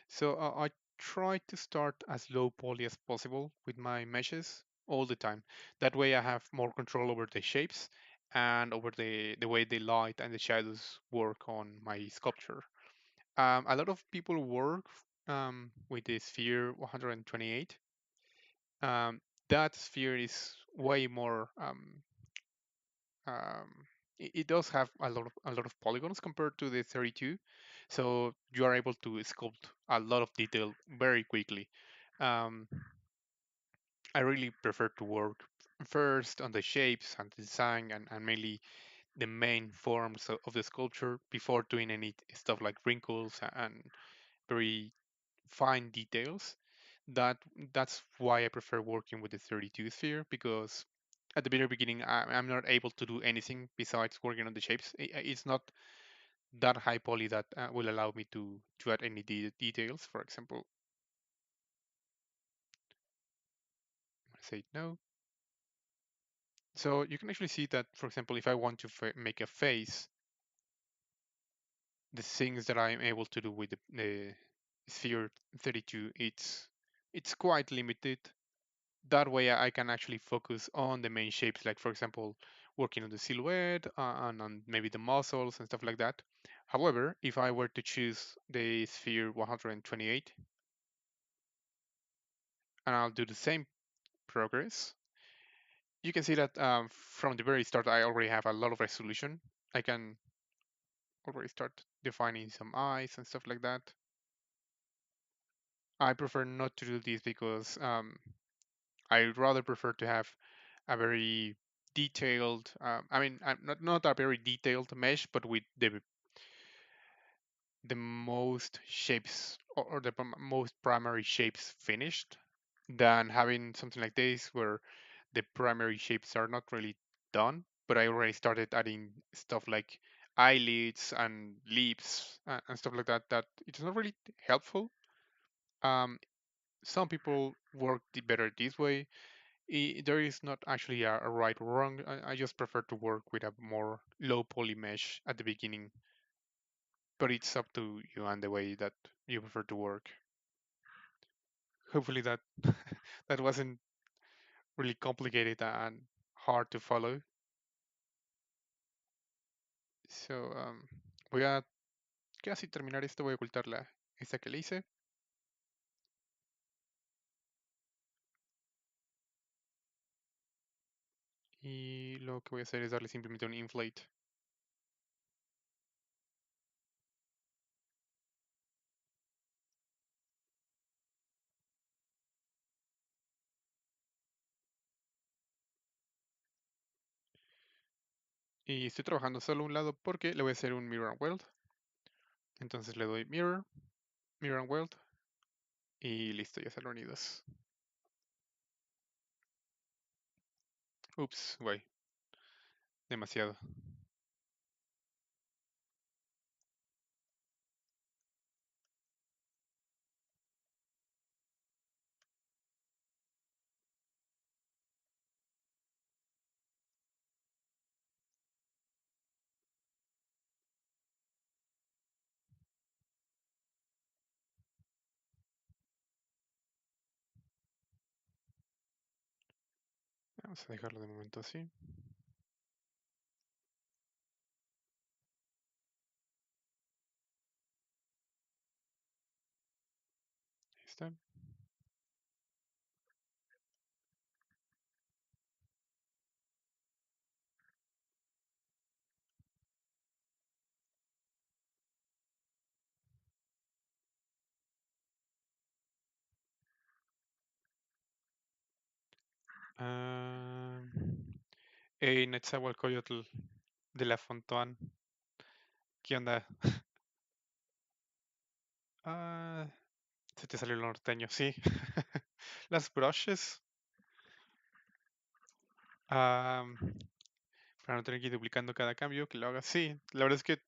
So I try to start as low poly as possible with my meshes all the time. That way I have more control over the shapes and over the way the light and the shadows work on my sculpture. A lot of people work with the sphere 128. Um, that sphere is way more. It does have a lot of polygons compared to the 32, so you are able to sculpt a lot of detail very quickly. Um, I really prefer to work first on the shapes and the design and mainly the main forms of the sculpture before doing any stuff like wrinkles and very fine details. That that's why I prefer working with the 32 sphere because at the very beginning I'm not able to do anything besides working on the shapes. It's not that high poly that will allow me to add any details. For example, say no. So you can actually see that, for example, if I want to make a face, the things that I'm able to do with the sphere 32, it's quite limited. That way I can actually focus on the main shapes, like for example, working on the silhouette and on maybe the muscles and stuff like that. However, if I were to choose the sphere 128 and I'll do the same progress, you can see that from the very start I already have a lot of resolution. I can already start defining some eyes and stuff like that. I prefer not to do this because I rather prefer to have a very detailed. I mean, I'm not a very detailed mesh, but with the most shapes or the most primary shapes finished, than having something like this where the primary shapes are not really done. But I already started adding stuff like eyelids and lips and stuff like that. That it's not really helpful. Um, some people work better this way. There is not actually a right or wrong. I just prefer to work with a more low poly mesh at the beginning, but it's up to you and the way that you prefer to work. Hopefully that that wasn't really complicated and hard to follow. So, voy a casi terminar esto, voy a ocultar esta que le hice. Y lo que voy a hacer es darle simplemente un inflate. Y estoy trabajando solo un lado porque le voy a hacer un mirror and weld. Entonces le doy mirror, mirror and weld. Y listo, ya están unidos. Ups, güey, demasiado. Vamos a dejarlo de momento así. Ahí está. Ah, hey, Netzahualcoyotl de la Fontán. ¿Qué onda? Ah, se te salió el norteño, sí. Las brushes. ah, para no tener que ir duplicando cada cambio, que lo haga. Sí, la verdad es que,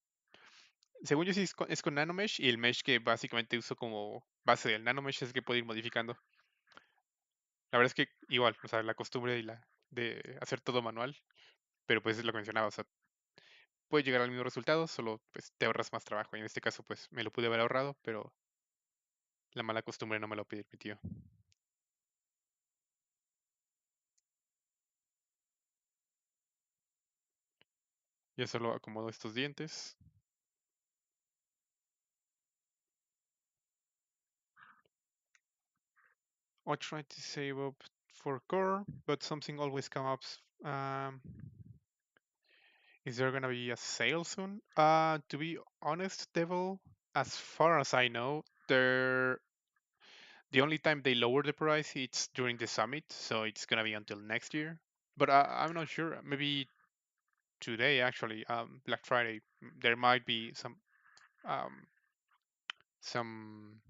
según yo, sí es con nanomesh y el mesh que básicamente uso como base del nanomesh es que puedo ir modificando. La verdad es que igual, o sea, la costumbre y la de hacer todo manual, pero pues es lo que mencionaba, o sea, puede llegar al mismo resultado, solo pues te ahorras más trabajo. Y en este caso, pues me lo pude haber ahorrado, pero la mala costumbre no me lo permitió. Ya solo acomodo estos dientes. I try to save up for core, but something always comes up. Um, is there gonna be a sale soon? To be honest, Devil, as far as I know, the only time they lower the price it's during the summit, so it's gonna be until next year. But I'm not sure. Maybe today, actually, Black Friday, there might be um, some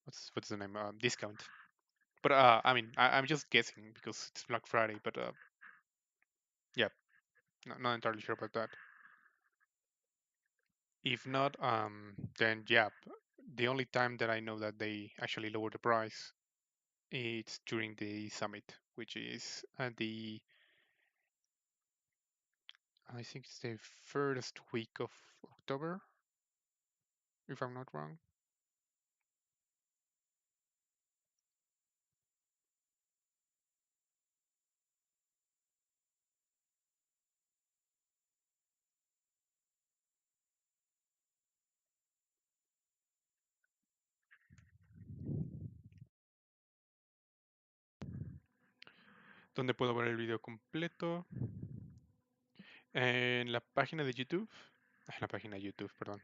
what's the name discount. But I mean, I'm just guessing because it's Black Friday. But yeah, not entirely sure about that. If not, then yeah, the only time that I know that they actually lower the price it's during the summit, which is the I think it's the first week of October, if I'm not wrong. ¿Dónde puedo ver el video completo? En la página de YouTube. En la página de YouTube, perdón.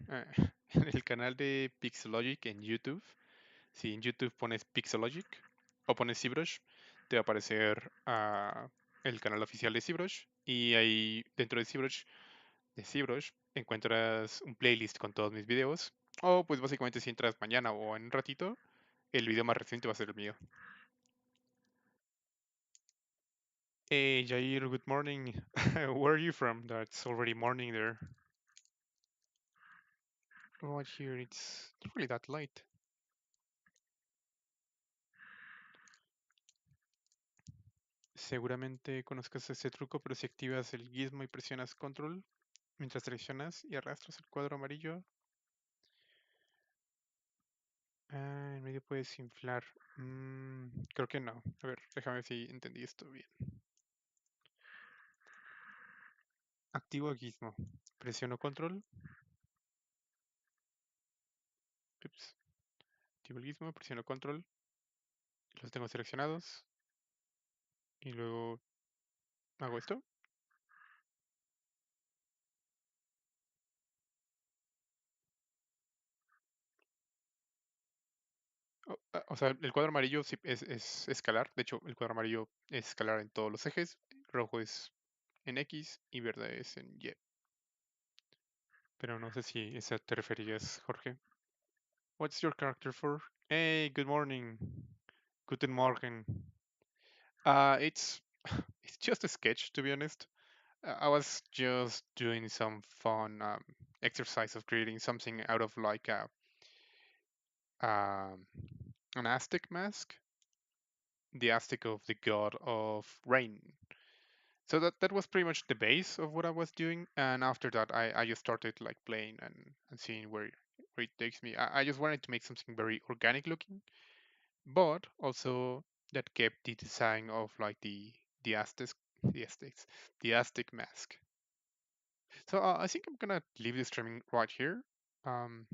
En el canal de Pixologic en YouTube. Si en YouTube pones Pixologic o pones ZBrush, te va a aparecer el canal oficial de ZBrush. Y ahí dentro de ZBrush encuentras un playlist con todos mis videos. O pues básicamente si entras mañana o en un ratito, el video más reciente va a ser el mío. Hey Jair, good morning. Where are you from? That's already morning there. Right here, it's not really that late. Seguramente conozcas este truco, pero si activas el gizmo y presionas control mientras seleccionas y arrastras el cuadro amarillo, en medio puedes inflar. Creo que no. A ver, déjame ver si entendí esto bien. Activo gizmo. Presiono control. Ups. Activo el gizmo, presiono control. Los tengo seleccionados. Y luego hago esto. O sea, el cuadro amarillo sí es escalar. De hecho, el cuadro amarillo es escalar en todos los ejes. Rojo es en X y verde es en Y. Pero no sé si esa te referías, Jorge. What's your character for? Hey, good morning. Guten Morgen. It's it's just a sketch, to be honest. I was just doing some fun exercise of creating something out of like um, an Aztec mask, the Aztec of the god of rain. So that was pretty much the base of what I was doing, and after that I just started like playing and seeing where it takes me. I just wanted to make something very organic looking, but also that kept the design of like the Aztec, the Aztecs, the Aztec mask. So I think I'm gonna leave the streaming right here. Um,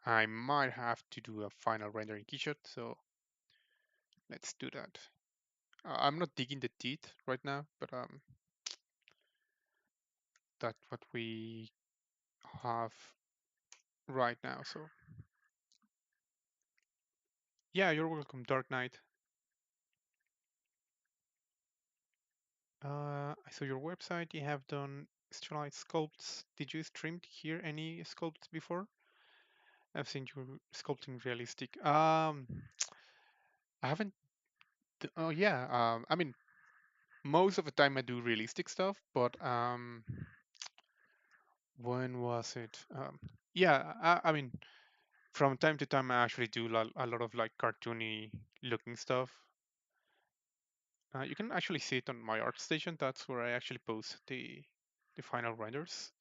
I might have to do a final rendering keyshot, so let's do that. I'm not digging the teeth right now, but that's what we have right now. So yeah, you're welcome, Dark Knight. I saw your website. You have done Starlight sculpts. Did you stream here any sculpts before? I've seen you sculpting realistic. I haven't. Oh yeah. I mean, most of the time I do realistic stuff, but when was it? Yeah. I mean, from time to time I actually do a lot of like cartoony looking stuff. You can actually see it on my art station. That's where I actually post the final renders.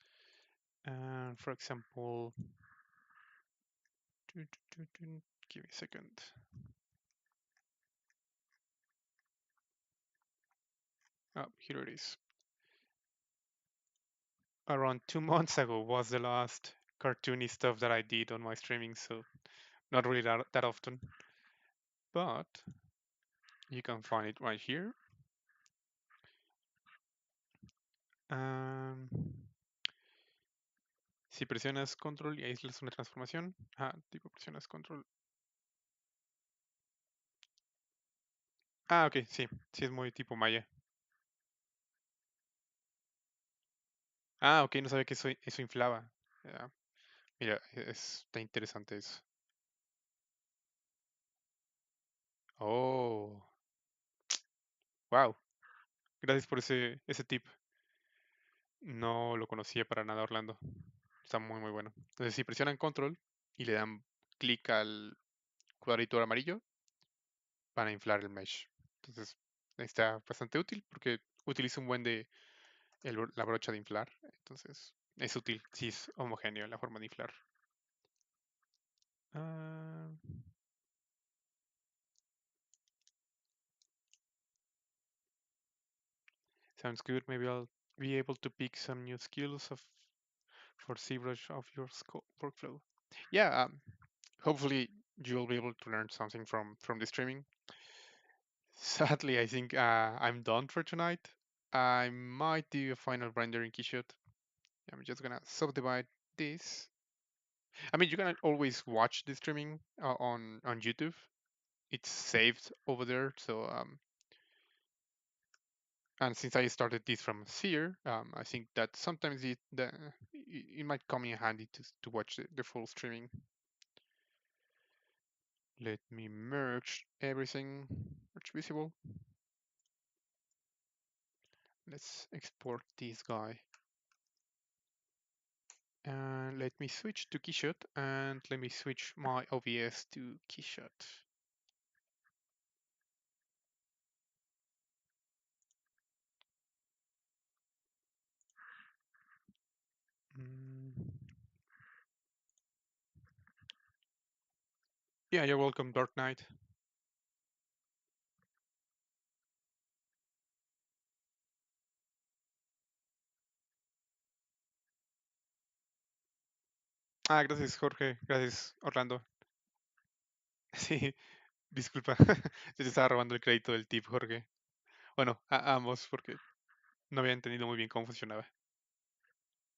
For example, give me a second. Oh, here it is. Around 2 months ago was the last cartoony stuff that I did on my streaming, so not really that often. But you can find it right here. Um, si presionas control y aíslas una transformación. Tipo presionas control. Ok, sí, sí es muy tipo Maya. Ok, no sabía que eso inflaba. Ya, mira, está interesante eso. Oh, wow. Gracias por ese tip. No lo conocía para nada, Orlando. Está muy, muy bueno. Entonces, si presionan control y le dan clic al cuadrito amarillo, van a inflar el mesh. Entonces, está bastante útil porque utiliza un buen de la brocha de inflar. Entonces, es útil si es homogéneo la forma de inflar. Ah, sounds good. Maybe I'll be able to pick some new skills for ZBrush of your workflow. Yeah, hopefully you'll be able to learn something from the streaming. Sadly, I think I'm done for tonight. I might do a final rendering keyshot. I'm just gonna subdivide this. I mean, you can always watch the streaming on YouTube. It's saved over there. So and since I started this from Sphere, I think that sometimes it might come in handy to watch the full streaming. Let me merge everything. Merge visible. Let's export this guy. And let me switch to Keyshot and let me switch my OBS to Keyshot. Mm. Yeah, you're welcome, Dark Knight. Gracias, Jorge. Gracias, Orlando. Sí, disculpa. Se te estaba robando el crédito del tip, Jorge. Bueno, a ambos, porque no había entendido muy bien cómo funcionaba.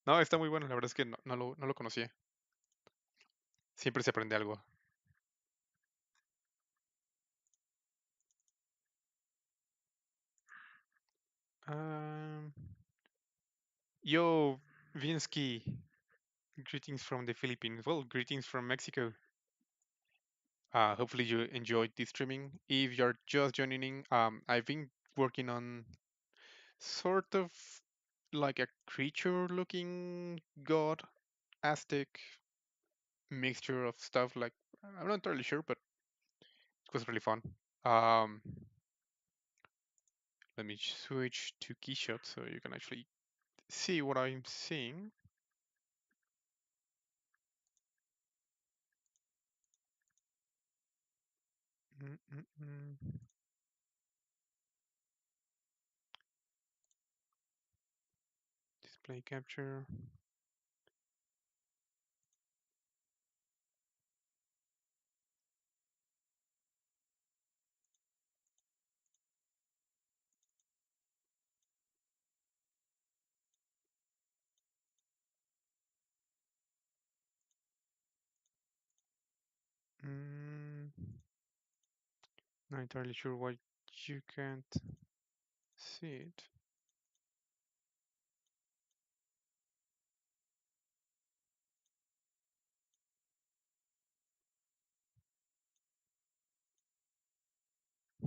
No, está muy bueno. La verdad es que no lo conocía. Siempre se aprende algo. Um, Yo, Vinsky. Greetings from the Philippines. Well, greetings from Mexico. Hopefully you enjoyed this streaming. If you're just joining in, I've been working on sort of like a creature-looking god Aztec mixture of stuff. Like I'm not entirely sure, but it was really fun. Um, Let me switch to keyshot so you can actually see what I'm seeing. Mm-mm-mm. Display capture. Not entirely sure why you can't see it.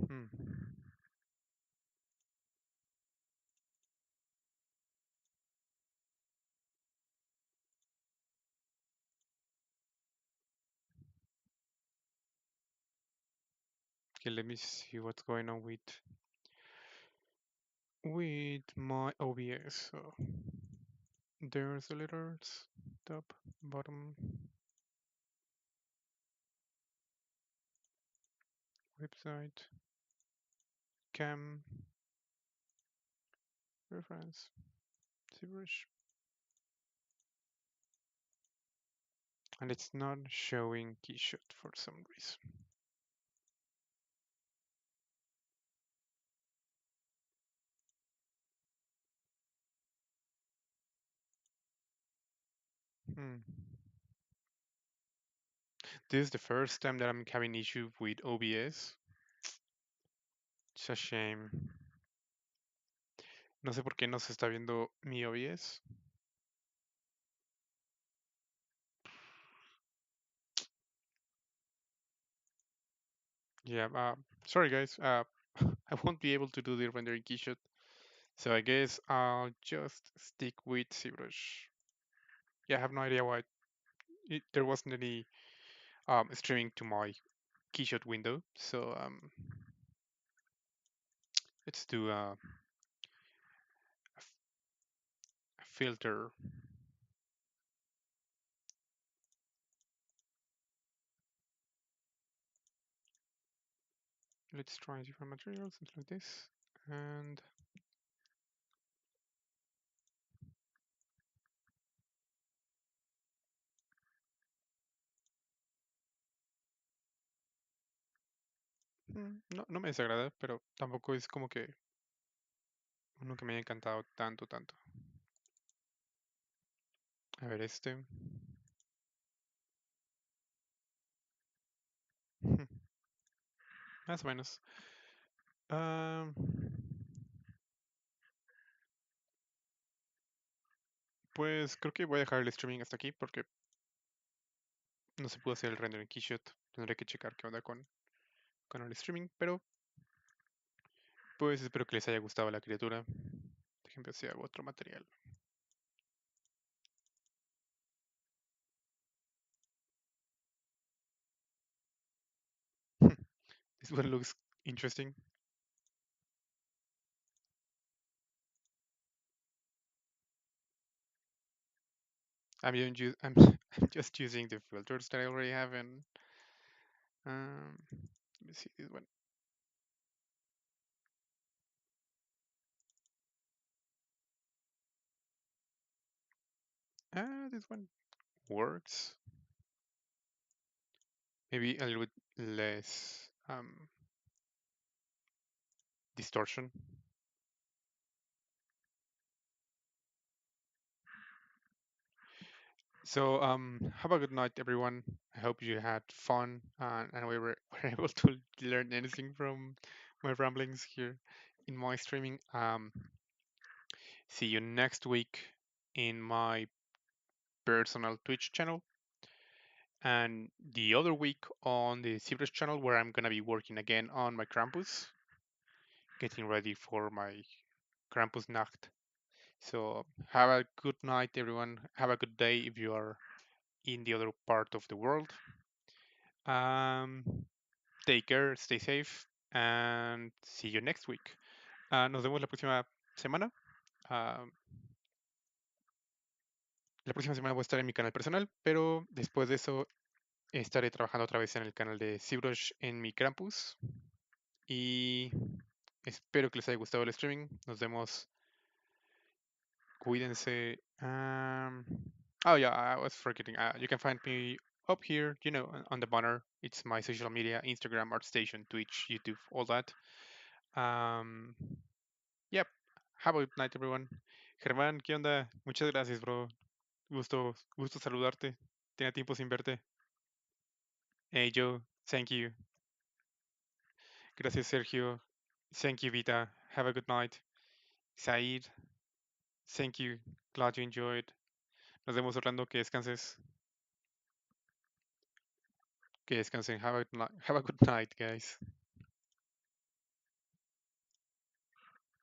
Hmm. Okay, let me see what's going on with my OBS. So there's the letters, top, bottom, website, cam, reference, ZBrush, and it's not showing keyshot for some reason. Hmm. This is the first time that I'm having issue with OBS. It's a shame. No sé por qué no se está viendo mi OBS. Yeah, sorry guys. I won't be able to do the rendering keyshot. So I guess I'll just stick with ZBrush. Yeah, I have no idea why there wasn't any streaming to my keyshot window. So let's do a filter. Let's try different materials, something like this. And no, no me desagrada, pero tampoco es como que uno que me haya encantado tanto, tanto. A ver, este. Más o menos. Ah, pues creo que voy a dejar el streaming hasta aquí porque no se pudo hacer el render en Keyshot. Tendré que checar qué onda con el streaming, pero pues espero que les haya gustado la criatura. Déjenme ver si hago otro material. This one looks interesting. I'm I'm just using the filters that I already have and let me see this one. This one works. Maybe a little bit less distortion. So, have a good night, everyone. I hope you had fun and we were, were able to learn anything from my ramblings here in my streaming. See you next week in my personal Twitch channel and the other week on the ZBrush channel where I'm gonna be working again on my Krampus, getting ready for my Krampus Nacht. So have a good night, everyone. Have a good day if you are in the other part of the world. Um, Take care, stay safe, and see you next week. Nos vemos la próxima semana. Ah, la próxima semana voy a estar en mi canal personal, pero después de eso estaré trabajando otra vez en el canal de ZBrush en mi campus. Y espero que les haya gustado el streaming. Nos vemos Cuídense. Oh yeah, I was forgetting. You can find me up here, on the banner. It's my social media: Instagram, ArtStation, Twitch, YouTube, all that. Um, yep. Have a good night, everyone. Germán, ¿qué onda? Muchas gracias, bro. Gusto saludarte. Tenía tiempo sin verte. Hey, Joe. Thank you. Gracias, Sergio. Thank you, Vita. Have a good night. Said, thank you. Glad you enjoyed. Nos vemos, Orlando. Que descanses. Que descansen. Have a good night, guys.